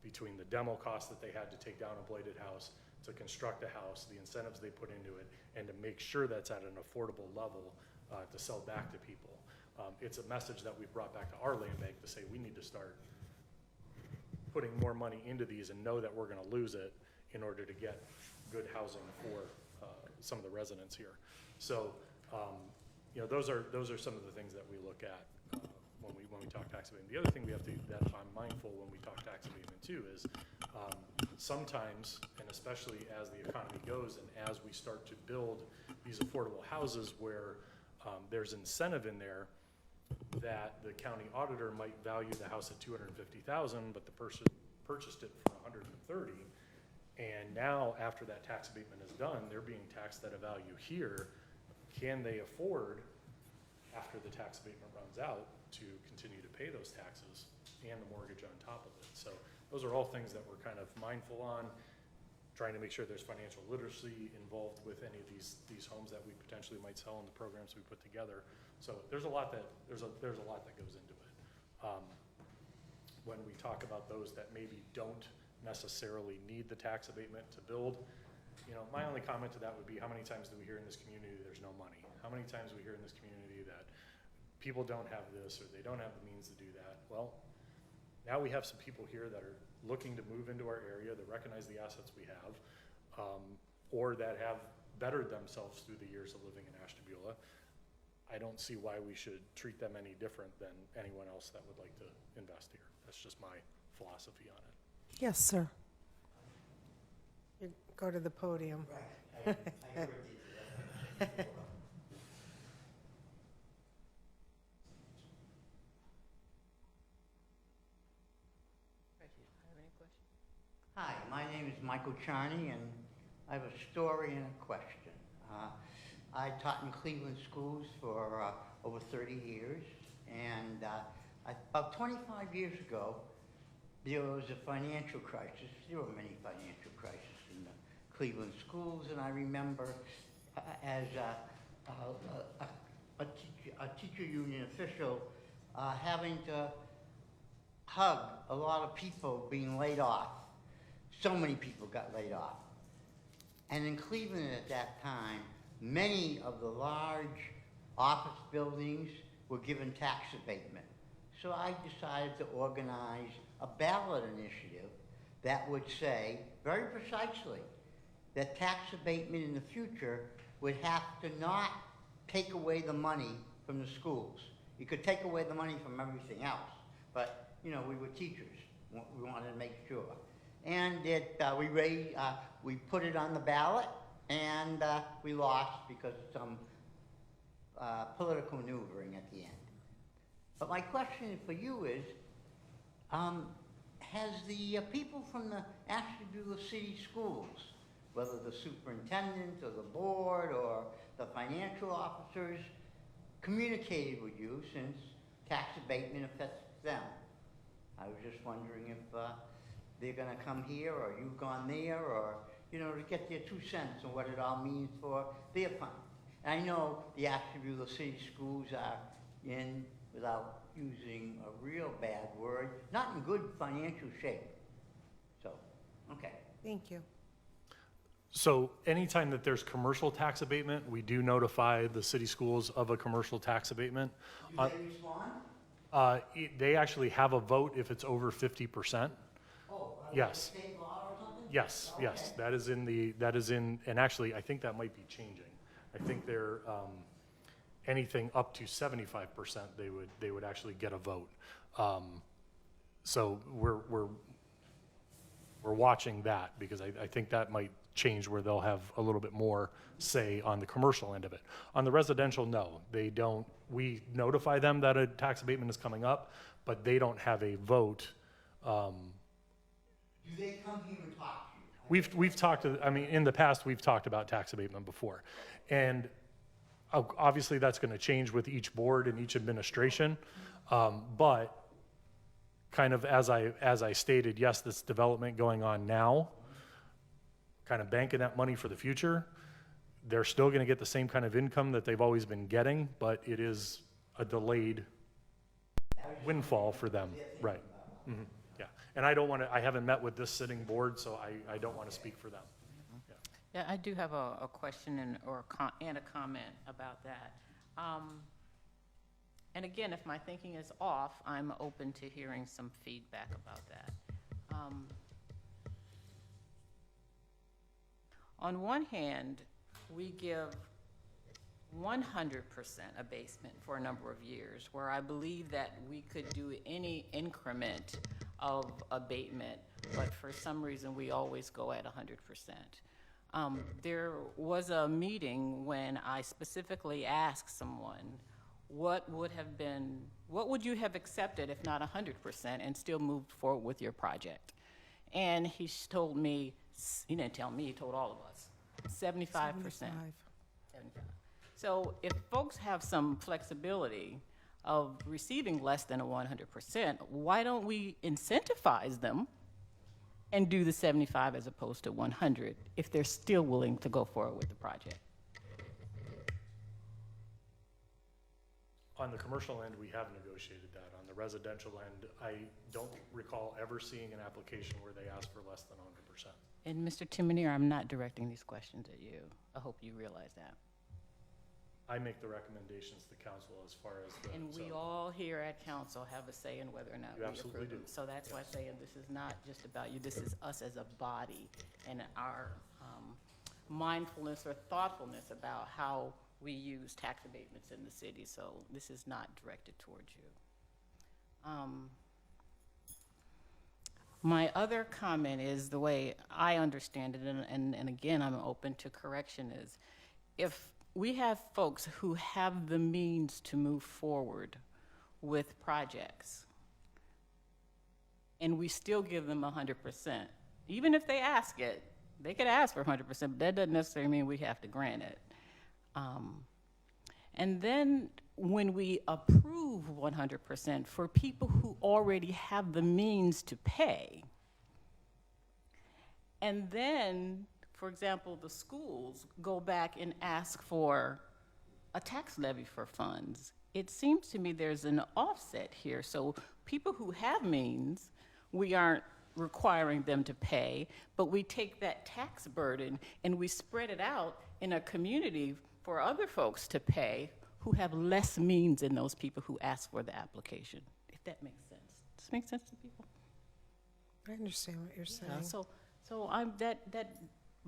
Between the demo costs that they had to take down a bladed house, to construct a house, the incentives they put into it, and to make sure that's at an affordable level to sell back to people. It's a message that we've brought back to our land bank to say we need to start putting more money into these and know that we're going to lose it in order to get good housing for some of the residents here. So, you know, those are some of the things that we look at when we talk tax abatement. The other thing we have to, that I'm mindful when we talk tax abatement too, is sometimes, and especially as the economy goes and as we start to build these affordable houses where there's incentive in there that the county auditor might value the house at $250,000, but the person purchased it for $130,000. And now, after that tax abatement is done, they're being taxed at a value here. Can they afford, after the tax abatement runs out, to continue to pay those taxes and the mortgage on top of it? So those are all things that we're kind of mindful on, trying to make sure there's financial literacy involved with any of these homes that we potentially might sell in the programs we put together. So there's a lot that goes into it. When we talk about those that maybe don't necessarily need the tax abatement to build, You know, my only comment to that would be, how many times do we hear in this community there's no money? How many times do we hear in this community that people don't have this, or they don't have the means to do that? Well, now we have some people here that are looking to move into our area, that recognize the assets we have, or that have bettered themselves through the years of living in Ashtabula. I don't see why we should treat them any different than anyone else that would like to invest here. That's just my philosophy on it. Yes, sir. You go to the podium. Right, I heard these. Hi, my name is Michael Charney, and I have a story and a question. I taught in Cleveland schools for over 30 years, and about 25 years ago, there was a financial crisis. There were many financial crises in the Cleveland schools, and I remember as a teacher union official having to hug a lot of people being laid off. So many people got laid off. And in Cleveland at that time, many of the large office buildings were given tax abatement. So I decided to organize a ballot initiative that would say, very precisely, that tax abatement in the future would have to not take away the money from the schools. You could take away the money from everything else, but, you know, we were teachers. We wanted to make sure. And we put it on the ballot, and we lost because of some political maneuvering at the end. But my question for you is, has the people from the Ashtabula City Schools, whether the superintendent or the board or the financial officers, communicated with you since tax abatement affects them? I was just wondering if they're going to come here, or you've gone there, or, you know, to get their 2 cents on what it all means for their fund. And I know the Ashtabula City Schools are in, without using a real bad word, not in good financial shape. So, okay. Thank you. So anytime that there's commercial tax abatement, we do notify the city schools of a commercial tax abatement. Do they respond? They actually have a vote if it's over 50%. Oh, Yes. state law or something? Yes, yes, Okay. that is in, and actually, I think that might be changing. I think they're, anything up to 75%, they would actually get a vote. So we're watching that, because I think that might change where they'll have a little bit more say on the commercial end of it. On the residential, no, they don't. We notify them that a tax abatement is coming up, but they don't have a vote. Do they come here and talk to you? We've talked to, I mean, in the past, we've talked about tax abatement before. And obviously, that's going to change with each board and each administration. But kind of as I stated, yes, this development going on now, kind of banking that money for the future. They're still going to get the same kind of income that they've always been getting, but it is a delayed windfall for them. Right. Mhm. Yeah. And I haven't met with this sitting board, so I don't want to speak for them. Yeah, I do have a question and a comment about that. And again, if my thinking is off, I'm open to hearing some feedback about that. On one hand, we give 100% abasement for a number of years, where I believe that we could do any increment of abatement, but for some reason, we always go at 100%. There was a meeting when I specifically asked someone, what would you have accepted if not 100% and still moved forward with your project? And he told me, he didn't tell me, he told all of us, 75%. So if folks have some flexibility of receiving less than a 100%, why don't we incentivize them and do the 75 as opposed to 100 if they're still willing to go forward with the project? On the commercial end, we have negotiated that. On the residential end, I don't recall ever seeing an application where they asked for less than 100%. And Mr. Timonier, I'm not directing these questions at you. I hope you realize that. I make the recommendations to council as far as the. And we so- all here at council have a say in whether or not You we absolutely approve them. do. So that's why I'm saying this is not just about you, this is us as a body and our mindfulness or thoughtfulness about how we use tax abatements in the city. So this is not directed towards you. My other comment is the way I understand it, and again, I'm open to correction, is if we have folks who have the means to move forward with projects, and we still give them 100%, even if they ask it, they could ask for 100%, but that doesn't necessarily mean we have to grant it. And then when we approve 100% for people who already have the means to pay, and then, for example, the schools go back and ask for a tax levy for funds, it seems to me there's an offset here. So people who have means, we aren't requiring them to pay, but we take that tax burden and we spread it out in a community for other folks to pay who have less means than those people who ask for the application, if that makes sense. Does it make sense to people? I understand what you're saying. So that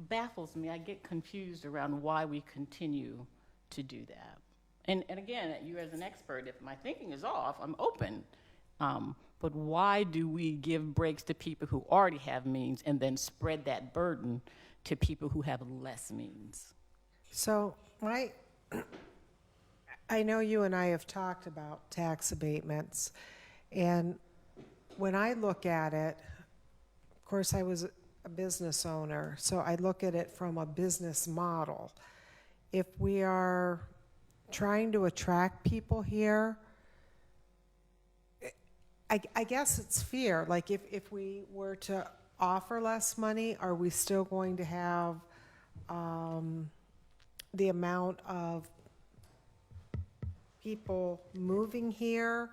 baffles me. I get confused around why we continue to do that. And again, you as an expert, if my thinking is off, I'm open. But why do we give breaks to people who already have means and then spread that burden to people who have less means? So I know you and I have talked about tax abatements, and when I look at it, of course, I was a business owner, so I look at it from a business model. If we are trying to attract people here, I guess it's fear. Like if we were to offer less money, are we still going to have the amount of people moving here?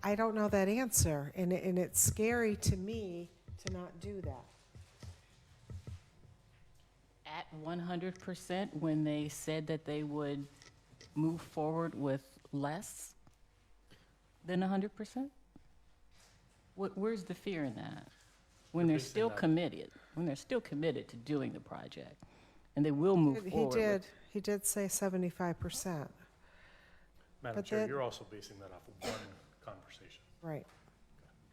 I don't know that answer, and it's scary to me to not do that. At 100% when they said that they would move forward with less than 100%? Where's the fear in that? When they're still committed, to doing the project, and they will move forward. He did say 75%. Madam But Chair, that- you're also basing that off of one conversation. Right.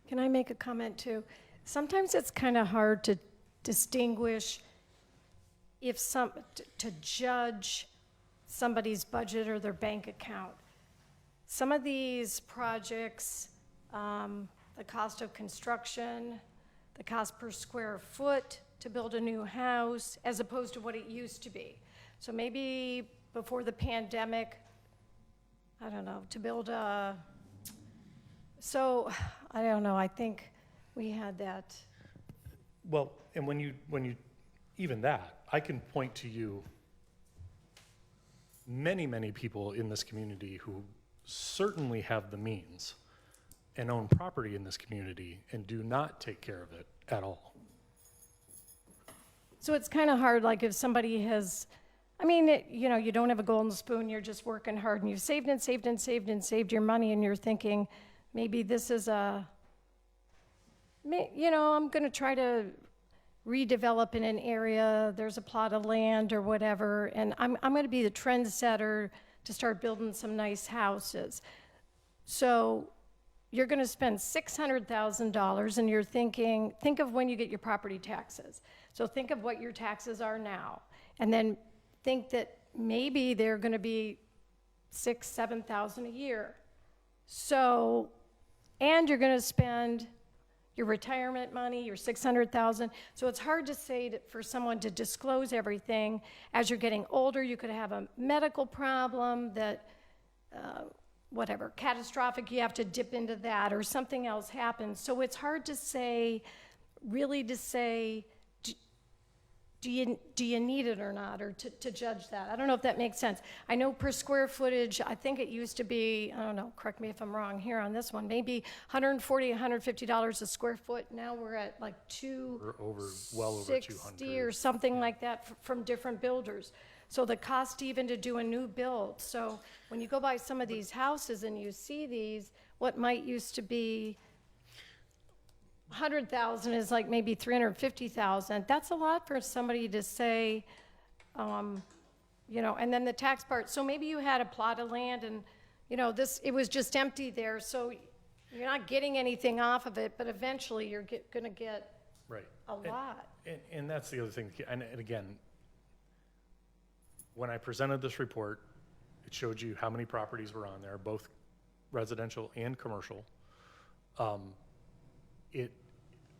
Can I make a comment too? Sometimes it's kind of hard to distinguish if to judge somebody's budget or their bank account. Some of these projects, the cost of construction, the cost per square foot to build a new house, as opposed to what it used to be. So maybe before the pandemic, I don't know, to build a, so, I don't know, I think we had that. Well, and when you, even that, I can point to you many, many people in this community who certainly have the means and own property in this community and do not take care of it at all. So it's kind of hard, like if somebody has, I mean, you don't have a golden spoon, you're just working hard, and you've saved and saved and saved and saved your money, and you're thinking, maybe this is I'm going to try to redevelop in an area, there's a plot of land or whatever, and I'm going to be the trendsetter to start building some nice houses. So you're going to spend $600,000, and you're thinking, think of when you get your property taxes. So think of what your taxes are now, and then think that maybe they're going to be $6,000, $7,000 a year. So, and you're going to spend your retirement money, your $600,000. So it's hard to say for someone to disclose everything. As you're getting older, you could have a medical problem that, whatever, catastrophic, you have to dip into that, or something else happens. So it's hard to say, really to say, do you need it or not, or to judge that? I don't know if that makes sense. I know per square footage, I think it used to be, I don't know, correct me if I'm wrong here on this one, maybe $140, $150 a square foot. Now we're at like We're well over 200. 260 or something like that from different builders. So the cost even to do a new build. So when you go by some of these houses and you see these, what might used to be 100,000 is like maybe 350,000. That's a lot for somebody to say, you know, and then the tax part. So maybe you had a plot of land and, you know, it was just empty there. So you're not getting anything off of it, but eventually you're going to get Right. a lot. And that's the other thing, and again, when I presented this report, it showed you how many properties were on there, both residential and commercial.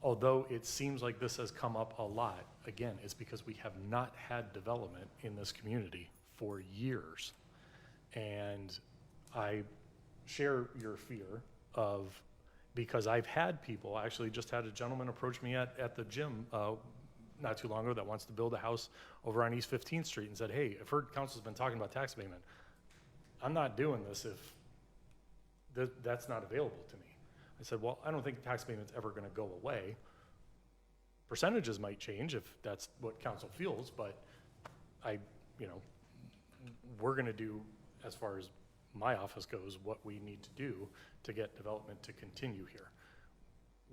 Although it seems like this has come up a lot, again, it's because we have not had development in this community for years. And I share your fear of, because I've had people, I actually just had a gentleman approach me at the gym not too long ago that wants to build a house over on East 15th Street and said, hey, I've heard council's been talking about tax abatement. I'm not doing this if that's not available to me. I said, well, I don't think tax abatement's ever going to go away. Percentages might change if that's what council feels, but we're going to do, as far as my office goes, what we need to do to get development to continue here.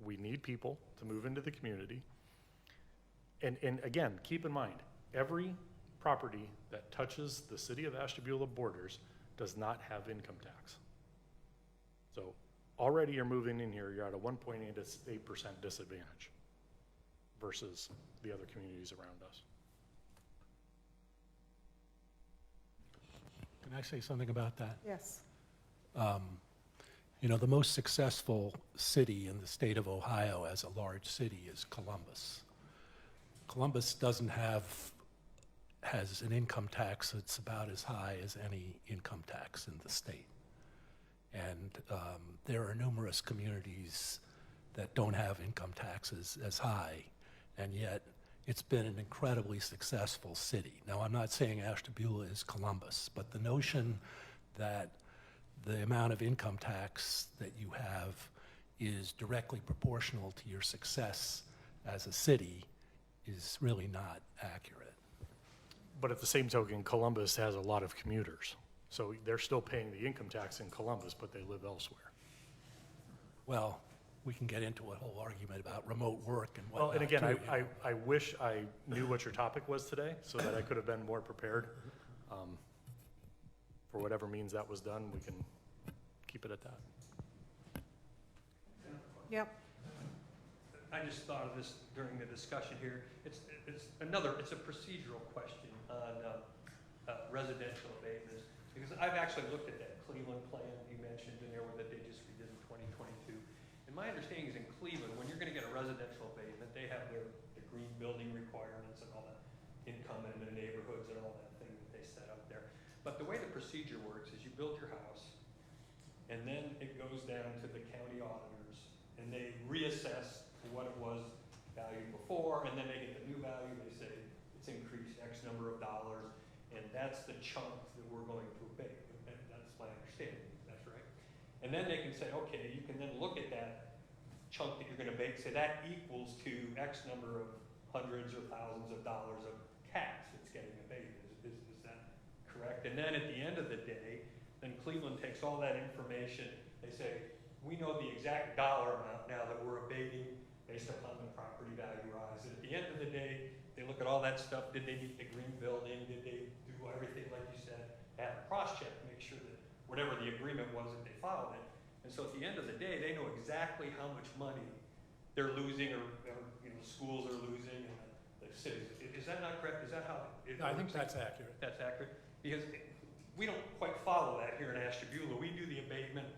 We need people to move into the community. And again, keep in mind, every property that touches the city of Ashtabula borders does not have income tax. So already you're moving in here, you're at a 1.8% disadvantage versus the other communities around us. Can I say something about that? Yes. You know, the most successful city in the state of Ohio as a large city is Columbus. Columbus has an income tax that's about as high as any income tax in the state. And there are numerous communities that don't have income taxes as high, and yet it's been an incredibly successful city. Now, I'm not saying Ashtabula is Columbus, but the notion that the amount of income tax that you have is directly proportional to your success as a city is really not accurate. But at the same token, Columbus has a lot of commuters. So they're still paying the income tax in Columbus, but they live elsewhere. Well, we can get into a whole argument about remote work and whatnot. Well, and again, too, you know. I wish I knew what your topic was today so that I could have been more prepared. For whatever means that was done, we can keep it at that. Yep. I just thought of this during the discussion here. It's a procedural question on residential abatements, because I've actually looked at that Cleveland plan you mentioned in there that they just redid in 2022. And my understanding is in Cleveland, when you're going to get a residential abatement, they have the green building requirements and all that income in the neighborhoods and all that thing that they set up there. But the way the procedure works is you build your house, and then it goes down to the county auditors, and they reassess what it was valued before, and then they get the new value. They say it's increased X number of dollars, and that's the chunk that we're going to abate. That's my understanding. That's right. And then they can say, okay, you can then look at that chunk that you're going to abate, say that equals to X number of hundreds or thousands of dollars of tax that's getting abated. Is that correct? And then at the end of the day, then Cleveland takes all that information. They say, we know the exact dollar amount now that we're abating based upon the property value rise. And at the end of the day, they look at all that stuff. Did they meet the green building? Did they do everything like you said? Have a cross-check to make sure that whatever the agreement was, that they followed it. And so at the end of the day, they know exactly how much money they're losing, or schools are losing, and the cities. Is that not correct? Is that how it I think works? that's accurate. That's accurate? Because we don't quite follow that here in Ashtabula. We do the abatement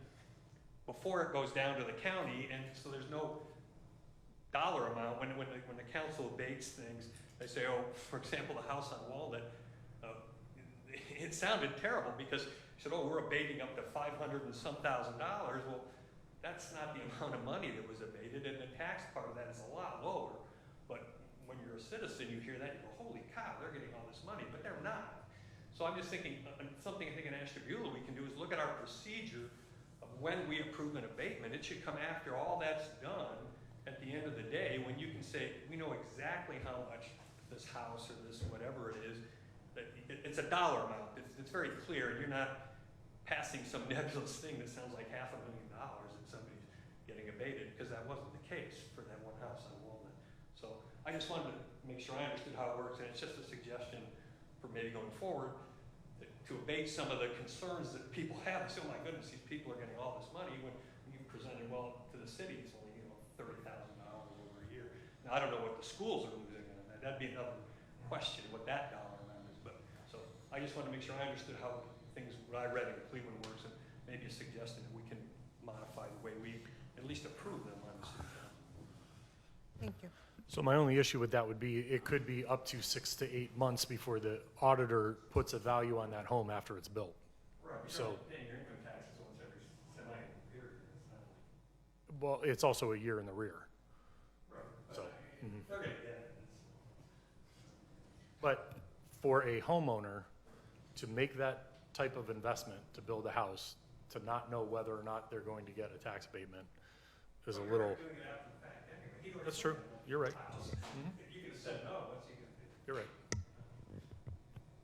before it goes down to the county, and so there's no dollar amount. When the council abates things, they say, oh, for example, the house on Walnut, it sounded terrible because you said, oh, we're abating up to $500 and some thousand. Well, that's not the amount of money that was abated, and the tax part of that is a lot lower. But when you're you're a citizen, you hear that, you go, holy cow, they're getting all this money, but they're not. So I'm just thinking, something I think in Ashtabula we can do is look at our procedure of when we approve an abatement. It should come after all that's done at the end of the day, when you can say, we know exactly how much this house or this whatever it is, that it's a dollar amount. It's very clear, and you're not passing some nebulous thing that sounds like $500,000 that somebody's getting abated, because that wasn't the case for that one house on Walnut. So I just wanted to make sure I understood how it works, and it's just a suggestion for maybe going forward to abate some of the concerns that people have. Say, oh my goodness, these people are getting all this money, when you presented, well, to the city, it's only, $30,000 over a year. Now, I don't know what the schools are losing on that. That'd be another question, what that dollar amount is. But, so I just wanted to make sure I understood how things, what I read in Cleveland works, and maybe a suggestion that we can modify the way we at least approve them on the city council. Thank you. So my only issue with that would be, it could be up to 6 to 8 months before the auditor puts a value on that home after it's built. Right. So- Paying your income taxes once every semi-year. Well, it's also a year in the rear. Right. So, They're gonna get it. But for a homeowner to make that type of investment to build a house, to not know whether or not they're going to get a tax abatement is a little, Doing it after the fact anyway. He already that's true, you're right, If you could have said no, what's he gonna do? you're right.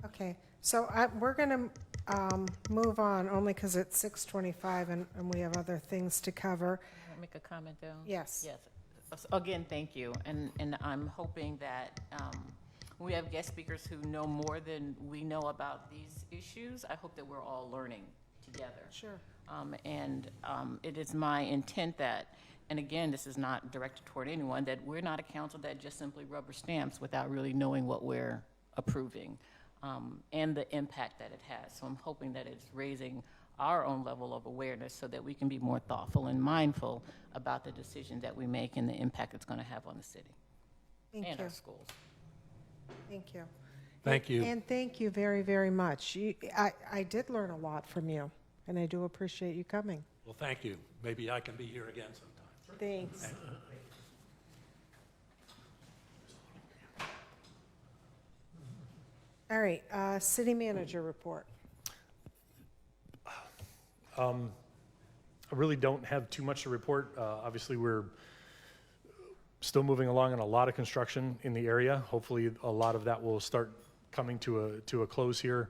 Okay, so we're going to move on, only because it's 6:25 and we have other things to cover. Can I make a comment, though? Yes. Yes. Again, thank you. And I'm hoping that we have guest speakers who know more than we know about these issues. I hope that we're all learning together. Sure. It is my intent that, and again, this is not directed toward anyone, that we're not a council that just simply rubber stamps without really knowing what we're approving and the impact that it has. So I'm hoping that it's raising our own level of awareness so that we can be more thoughtful and mindful about the decisions that we make and the impact it's going to have on the city Thank and you. our schools. Thank you. Thank you. And thank you very, very much. I did learn a lot from you, and I do appreciate you coming. Well, thank you. Maybe I can be here again sometime. Thanks. All right, city manager report. I really don't have too much to report. Obviously, we're still moving along on a lot of construction in the area. Hopefully, a lot of that will start coming to a close here.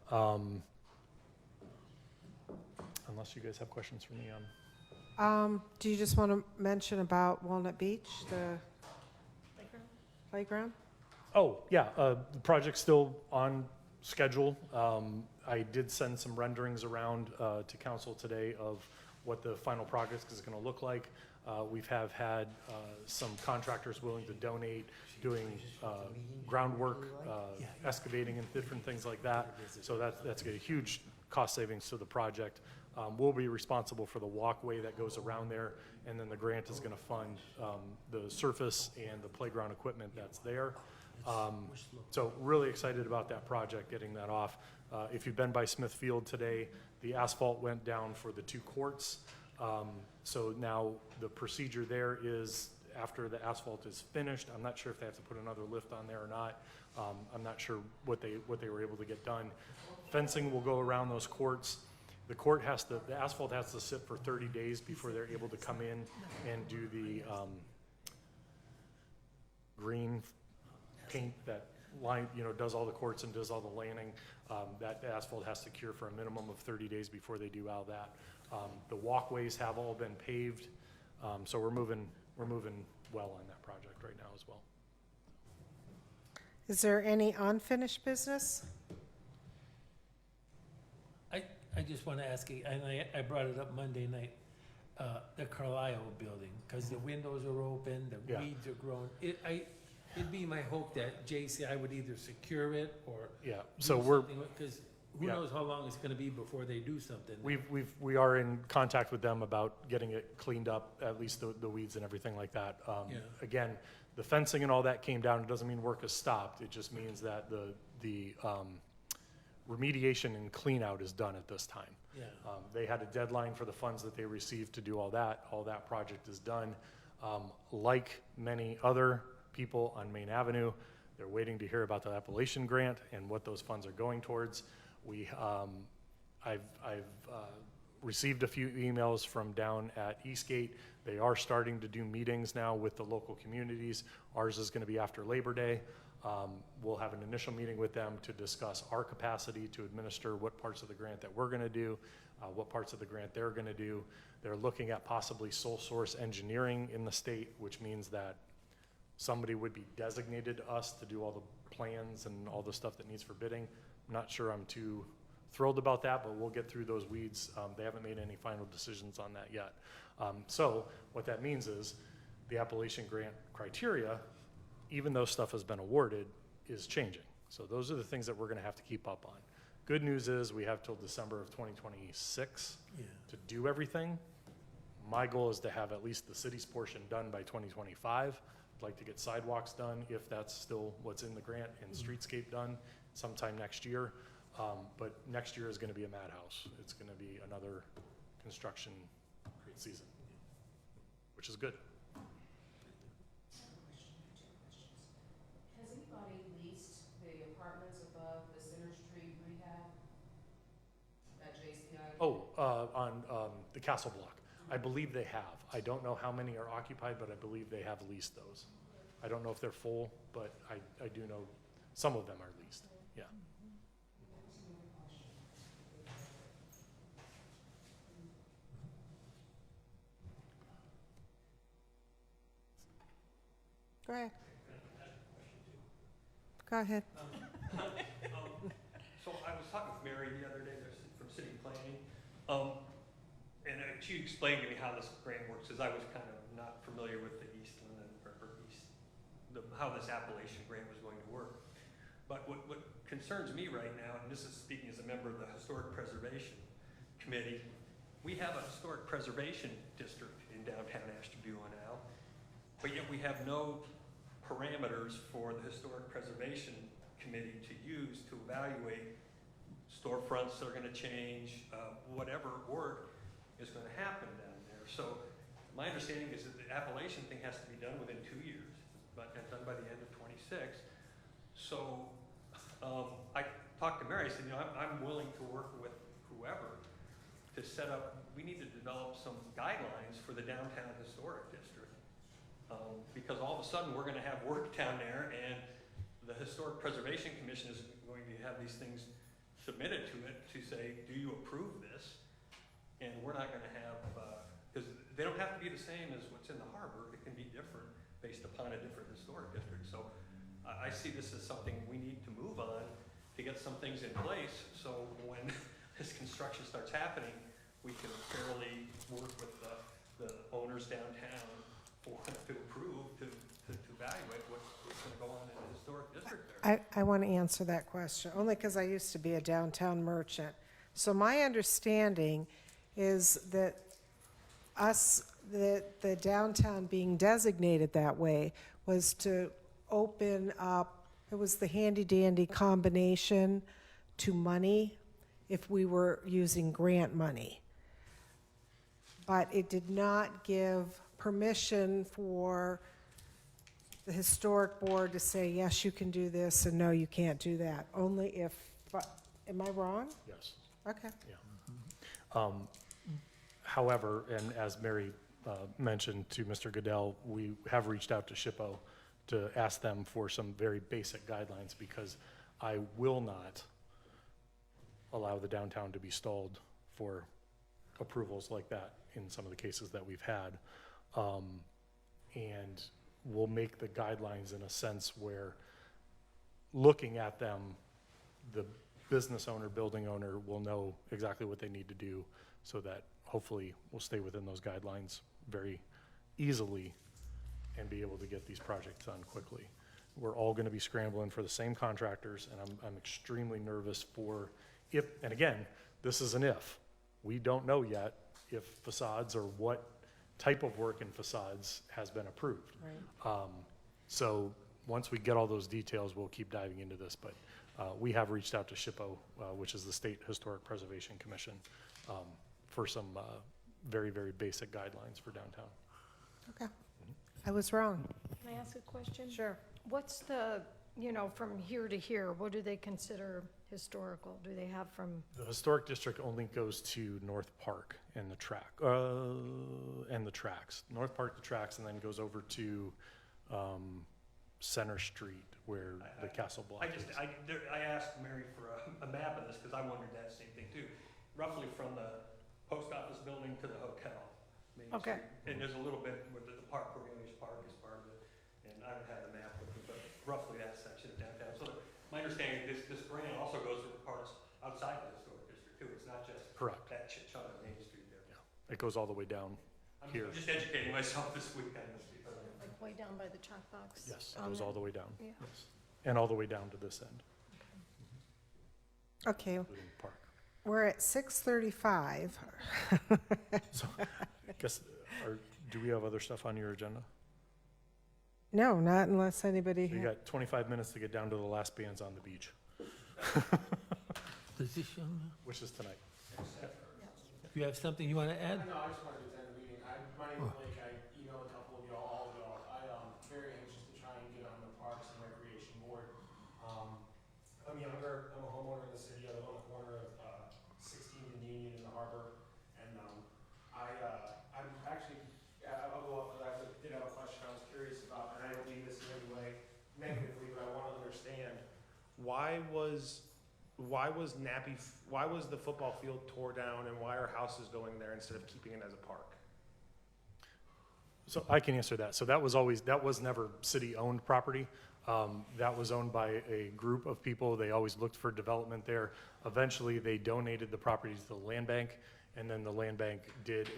Unless you guys have questions for me on. Do you just want to mention about Walnut Beach, the playground? Oh, yeah, the project's still on schedule. I did send some renderings around to council today of what the final project is going to look like. We've had some contractors willing to donate, doing groundwork, excavating and different things like that. So that's a huge cost savings to the project. We'll be responsible for the walkway that goes around there, and then the grant is going to fund the surface and the playground equipment that's there. So really excited about that project, getting that off. If you've been by Smith Field today, the asphalt went down for the 2 courts. So now the procedure there is, after the asphalt is finished, I'm not sure if they have to put another lift on there or not. I'm not sure what they were able to get done. Fencing will go around those courts. The asphalt has to sit for 30 days before they're able to come in and do the green paint that line, does all the courts and does all the landing. That asphalt has to cure for a minimum of 30 days before they do all that. The walkways have all been paved, so we're moving well on that project right now as well. Is there any unfinished business? I just want to ask you, and I brought it up Monday night, the Carlisle building, because the windows are open, the Yeah. weeds are growing. It'd be my hope that JCI would either secure it or Yeah, so we're, because who Yeah. knows how long it's going to be before they do something. we are in contact with them about getting it cleaned up, at least the weeds and everything like that. Yeah. Again, the fencing and all that came down. It doesn't mean work is stopped. It just means that the remediation and clean out is done at this time. Yeah. They had a deadline for the funds that they received to do all that. All that project is done. Like many other people on Main Avenue. They're waiting to hear about the Appalachian Grant and what those funds are going towards. I've received a few emails from down at Eastgate. They are starting to do meetings now with the local communities. Ours is going to be after Labor Day. We'll have an initial meeting with them to discuss our capacity to administer what parts of the grant that we're going to do, what parts of the grant they're going to do. They're looking at possibly sole source engineering in the state, which means that somebody would be designated to us to do all the plans and all the stuff that needs for bidding. I'm not sure I'm too thrilled about that, but we'll get through those weeds. They haven't made any final decisions on that yet. So what that means is the Appalachian Grant criteria, even though stuff has been awarded, is changing. So those are the things that we're going to have to keep up on. Good news is we have till December of 2026 to do everything. My goal is to have at least the city's portion done by 2025. I'd like to get sidewalks done, if that's still what's in the grant, and streetscape done sometime next year. But next year is going to be a madhouse. It's going to be another construction season, which is good. Has anybody leased the apartments above the Center Street rehab at JCI? On the Castle Block. I believe they have. I don't know how many are occupied, but I believe they have leased those. I don't know if they're full, but I do know some of them are leased. Yeah. Go ahead. Go ahead. So I was talking with Mary the other day from City Planning, and she explained to me how this grant works, as I was kind of not familiar with the Eastland how this Appalachian Grant was going to work. But what concerns me right now, and this is speaking as a member of the Historic Preservation Committee, we have a historic preservation district in downtown Ashtabula now, but yet we have no parameters for the Historic Preservation Committee to use to evaluate storefronts that are going to change, whatever work is going to happen down there. So my understanding is that the Appalachian thing has to be done within 2 years, but done by the end of 26. So I talked to Mary. I said, I'm willing to work with whoever to set up. We need to develop some guidelines for the downtown historic district, because all of a sudden we're going to have work down there, and the Historic Preservation Commission is going to have these things submitted to it to say, do you approve this? And we're not going to have, because they don't have to be the same as what's in the harbor. It can be different based upon a different historic district. So I see this as something we need to move on to get some things in place, so when this construction starts happening, we can fairly work with the owners downtown to approve, to evaluate what's going to go on in the historic district there. I want to answer that question, only because I used to be a downtown merchant. So my understanding is that the downtown being designated that way was to open up, it was the handy-dandy combination to money if we were using grant money. But it did not give permission for the historic board to say, yes, you can do this, and no, you can't do that. Only if, am I wrong? Yes. Okay. Yeah. However, and as Mary mentioned to Mr. Goodell, we have reached out to SHPO to ask them for some very basic guidelines, because I will not allow the downtown to be stalled for approvals like that in some of the cases that we've had. And we'll make the guidelines in a sense where, looking at them, the business owner, building owner will know exactly what they need to do, so that hopefully we'll stay within those guidelines very easily and be able to get these projects done quickly. We're all going to be scrambling for the same contractors, and I'm extremely nervous for if, and again, this is an if. We don't know yet if facades or what type of work in facades has been approved. Right. So once we get all those details, we'll keep diving into this, but we have reached out to SHPO, which is the State Historic Preservation Commission, for some very, very basic guidelines for downtown. Okay. I was wrong. Can I ask a question? Sure. What's the, from here to here, what do they consider historical? Do they have from, The historic district only goes to North Park and the tracks. North Park, the tracks, and then goes over to Center Street where the Castle Block is. I asked Mary for a map of this, because I wondered that same thing too. Roughly from the post office building to the hotel. Main Okay. Street. And there's a little bit where the park, Cornelius Park is part of it, and I don't have the map with me, but roughly that section of downtown. So my understanding, this grant also goes to the parks outside the historic district too. It's not just Correct. that chunk of Main Street there. Yeah. It goes all the way down I'm here. just educating myself this week on this. like, way down by the chalk box? Yes, it on goes the- all the way down. Yeah. Yes. And all the way down to this end, Okay, including the park. we're at 6:35. So, I guess, do we have other stuff on your agenda? No, not unless anybody, So you got 25 minutes to get down to the last bands on the beach, Does this young man, which is tonight. you have something you want to add? No, I just wanted to attend the meeting. My name is Blake. I emailed a couple of y'all, all of y'all. I'm very anxious to try and get on the Parks and Recreation Board. I'm younger. I'm a homeowner in the city. I live on the corner of 16th and Union in the harbor. And I'm actually, I'll go up, but I did have a question I was curious about, and I don't mean this in any way negatively, but I want to understand, why was the football field tore down, and why are houses going there instead of keeping it as a park? So I can answer that. So that was never city-owned property. That was owned by a group of people. They always looked for development there. Eventually, they donated the property to the land bank, and then the land bank did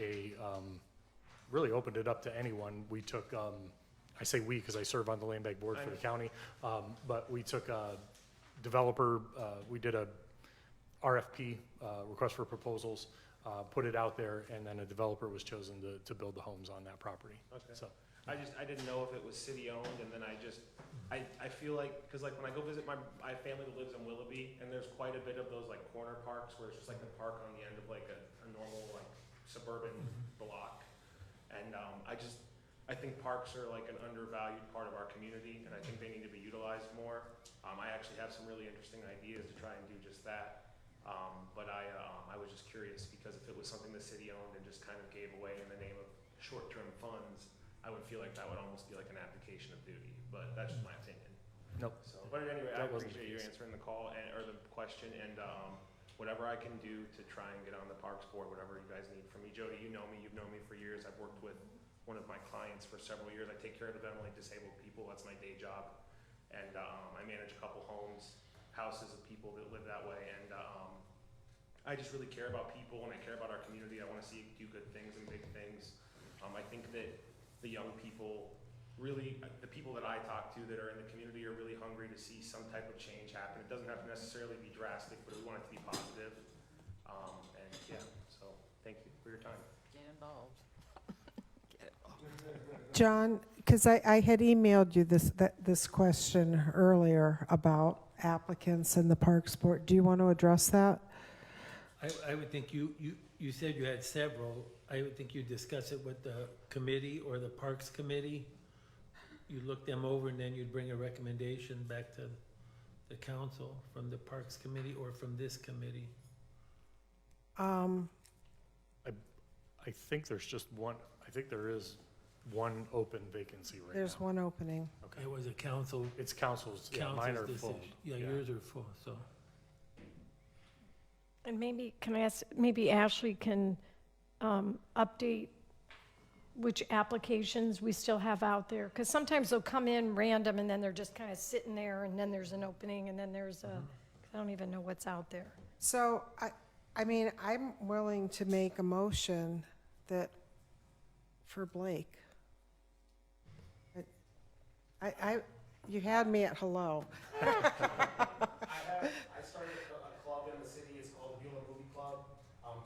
really opened it up to anyone. We took, I say we because I serve on the land bank board for the county, but we took a developer, we did a RFP, request for proposals, put it out there, and then a developer was chosen to build the homes on that property. Okay. So, I didn't know if it was city-owned, and then I feel like, because like when I go visit my family that lives in Willoughby, and there's quite a bit of those like corner parks where it's just like the park on the end of like a normal like suburban block. And I think parks are like an undervalued part of our community, and I think they need to be utilized more. I actually have some really interesting ideas to try and do just that. But I was just curious, because if it was something the city owned and just kind of gave away in the name of short-term funds, I would feel like that would almost be like an abdication of duty, but that's just my opinion. nope. So, but anyway, I That wasn't the appreciate you case. answering the call or the question, and whatever I can do to try and get on the Parks Board, whatever you guys need from me. Jody, you know me, you've known me for years. I've worked with one of my clients for several years. I take care of developmentally disabled people. That's my day job. And I manage a couple houses of people that live that way. And I just really care about people, and I care about our community. I want to see it do good things and big things. I think that the young people really, the people that I talk to that are in the community are really hungry to see some type of change happen. It doesn't have to necessarily be drastic, but we want it to be positive. And yeah, so thank you for your time. Get involved. John, because I had emailed you this question earlier about applicants and the Parks Board. Do you want to address that? I would think you said you had several. I would think you discuss it with the committee or the Parks Committee. You look them over, and then you'd bring a recommendation back to the council from the Parks Committee or from this committee. I think there's just one, I think there is one open vacancy right now. There's one opening. Okay. It was a council, It's council's, yeah, mine are council's full. decision. Yeah, yours are full, so. And maybe, can I ask, maybe Ashley can update which applications we still have out there? Because sometimes they'll come in random, and then they're just kind of sitting there, and then there's an opening, and then there's a, I don't even know what's out there. So, I mean, I'm willing to make a motion that, for Blake. You had me at hello. I started a club in the city. It's called the Beulah Movie Club.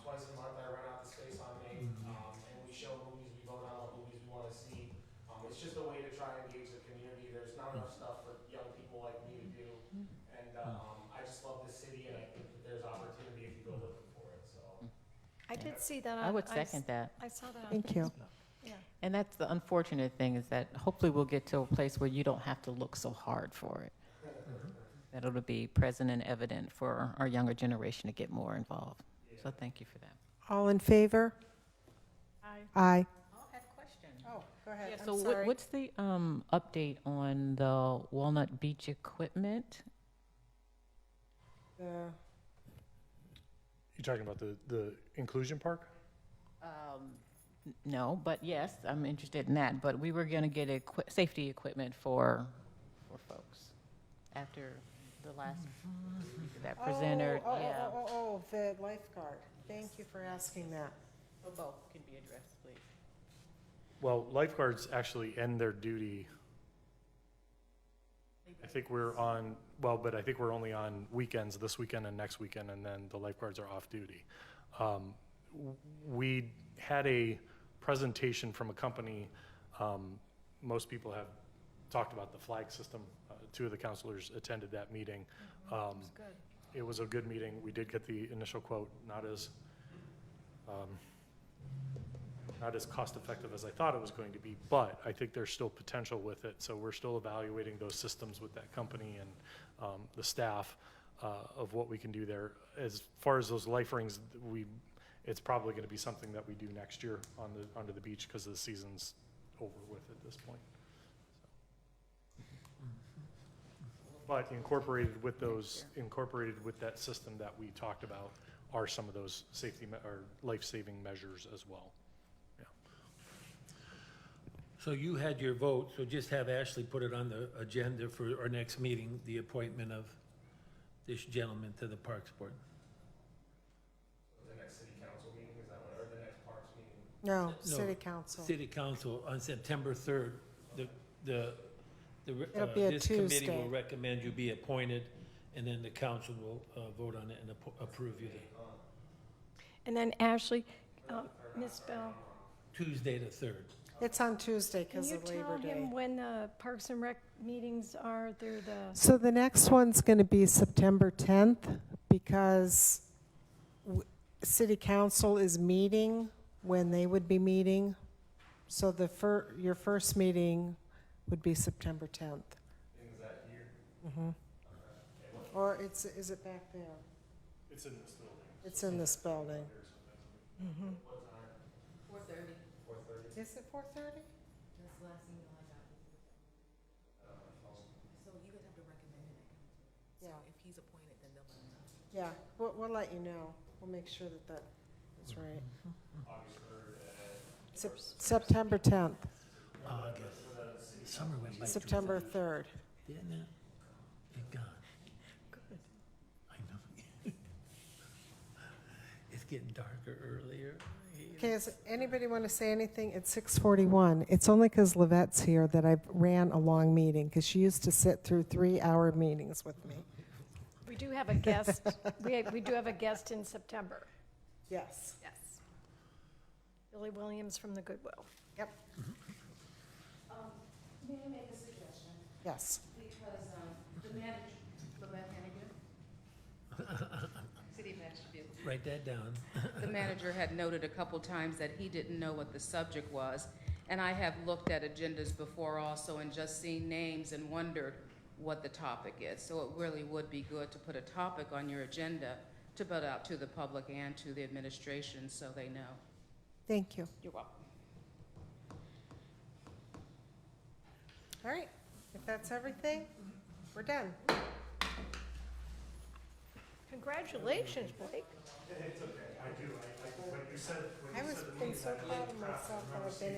Twice a month I rent out the space on Main, and we show movies. We vote on what movies we want to see. It's just a way to try and engage the community. There's not enough stuff for young people like me to do, and I just love this city, and I think that there's opportunity if you go looking for it. So I did see that. I would second that. I saw that. Thank you. And that's the unfortunate thing, is that hopefully we'll get to a place where you don't have to look so hard for it. That it'll be present and evident for our younger generation to get more involved. So thank you for that. All in favor? Aye. Aye. I have a question. Oh, go ahead. Yeah, so what's the update on the Walnut Beach equipment? You talking about the inclusion park? No, but yes, I'm interested in that. But we were going to get safety equipment for folks after the last that presenter. Yeah. The lifeguard. Thank you for asking that. So both can be addressed, please. Well, lifeguards actually end their duty. I think we're on, but I think we're only on weekends, this weekend and next weekend, and then the lifeguards are off duty. We had a presentation from a company. Most people have talked about the flag system. Two of the counselors attended that meeting. It was a good meeting. We did get the initial quote, not as cost effective as I thought it was going to be, but I think there's still potential with it. So we're still evaluating those systems with that company and the staff of what we can do there. As far as those life rings, it's probably going to be something that we do next year onto the beach because the season's over with at this point. But incorporated with that system that we talked about are some of those safety or life-saving measures as well. Yeah. So you had your vote, so just have Ashley put it on the agenda for our next meeting, the appointment of this gentleman to the Parks Board. The next city council meeting, is that what, or the next parks meeting? No, No, city council. City Council on September 3rd. It'll be a This committee Tuesday. will recommend you be appointed, and then the council will vote on it and approve you And then Ashley, Ms. Bell, Tuesday the 3rd. It's on Tuesday can because you of tell Labor Day. him when the Parks and Rec meetings are? They're the, So the next one's going to be September 10th because city council is meeting when they would be meeting. So your first meeting would be September 10th. Is that here? Or is it back there? It's in this building. It's in this building. 4:30. Is it 4:30? That's the last email I got. So you would have to recommend it. Yeah. If he's appointed, then they'll let him know. Yeah, we'll let you know. We'll make sure that is right. September 10th, August. Summer went by too September fast, 3rd. didn't it? It gone. Good. I know. It's getting darker earlier. Okay, does anybody want to say anything? It's 6:41. It's only because Livette's here that I ran a long meeting, because she used to sit through 3-hour meetings with me. we do have a guest, we do have a guest in September. Yes. Yes. Billy Williams from the Goodwill. Yep. May I make a suggestion? Yes. Because the manager, Lynette Hannigan, City of Nashville, Write that down. the manager had noted a couple times that he didn't know what the subject was. And I have looked at agendas before also and just seen names and wondered what the topic is. So it really would be good to put a topic on your agenda to put out to the public and to the administration so they know. Thank you. You're welcome. All right, if that's everything, we're done. Congratulations, Blake. It's okay, I do, when you said, I was been so proud of myself that I've been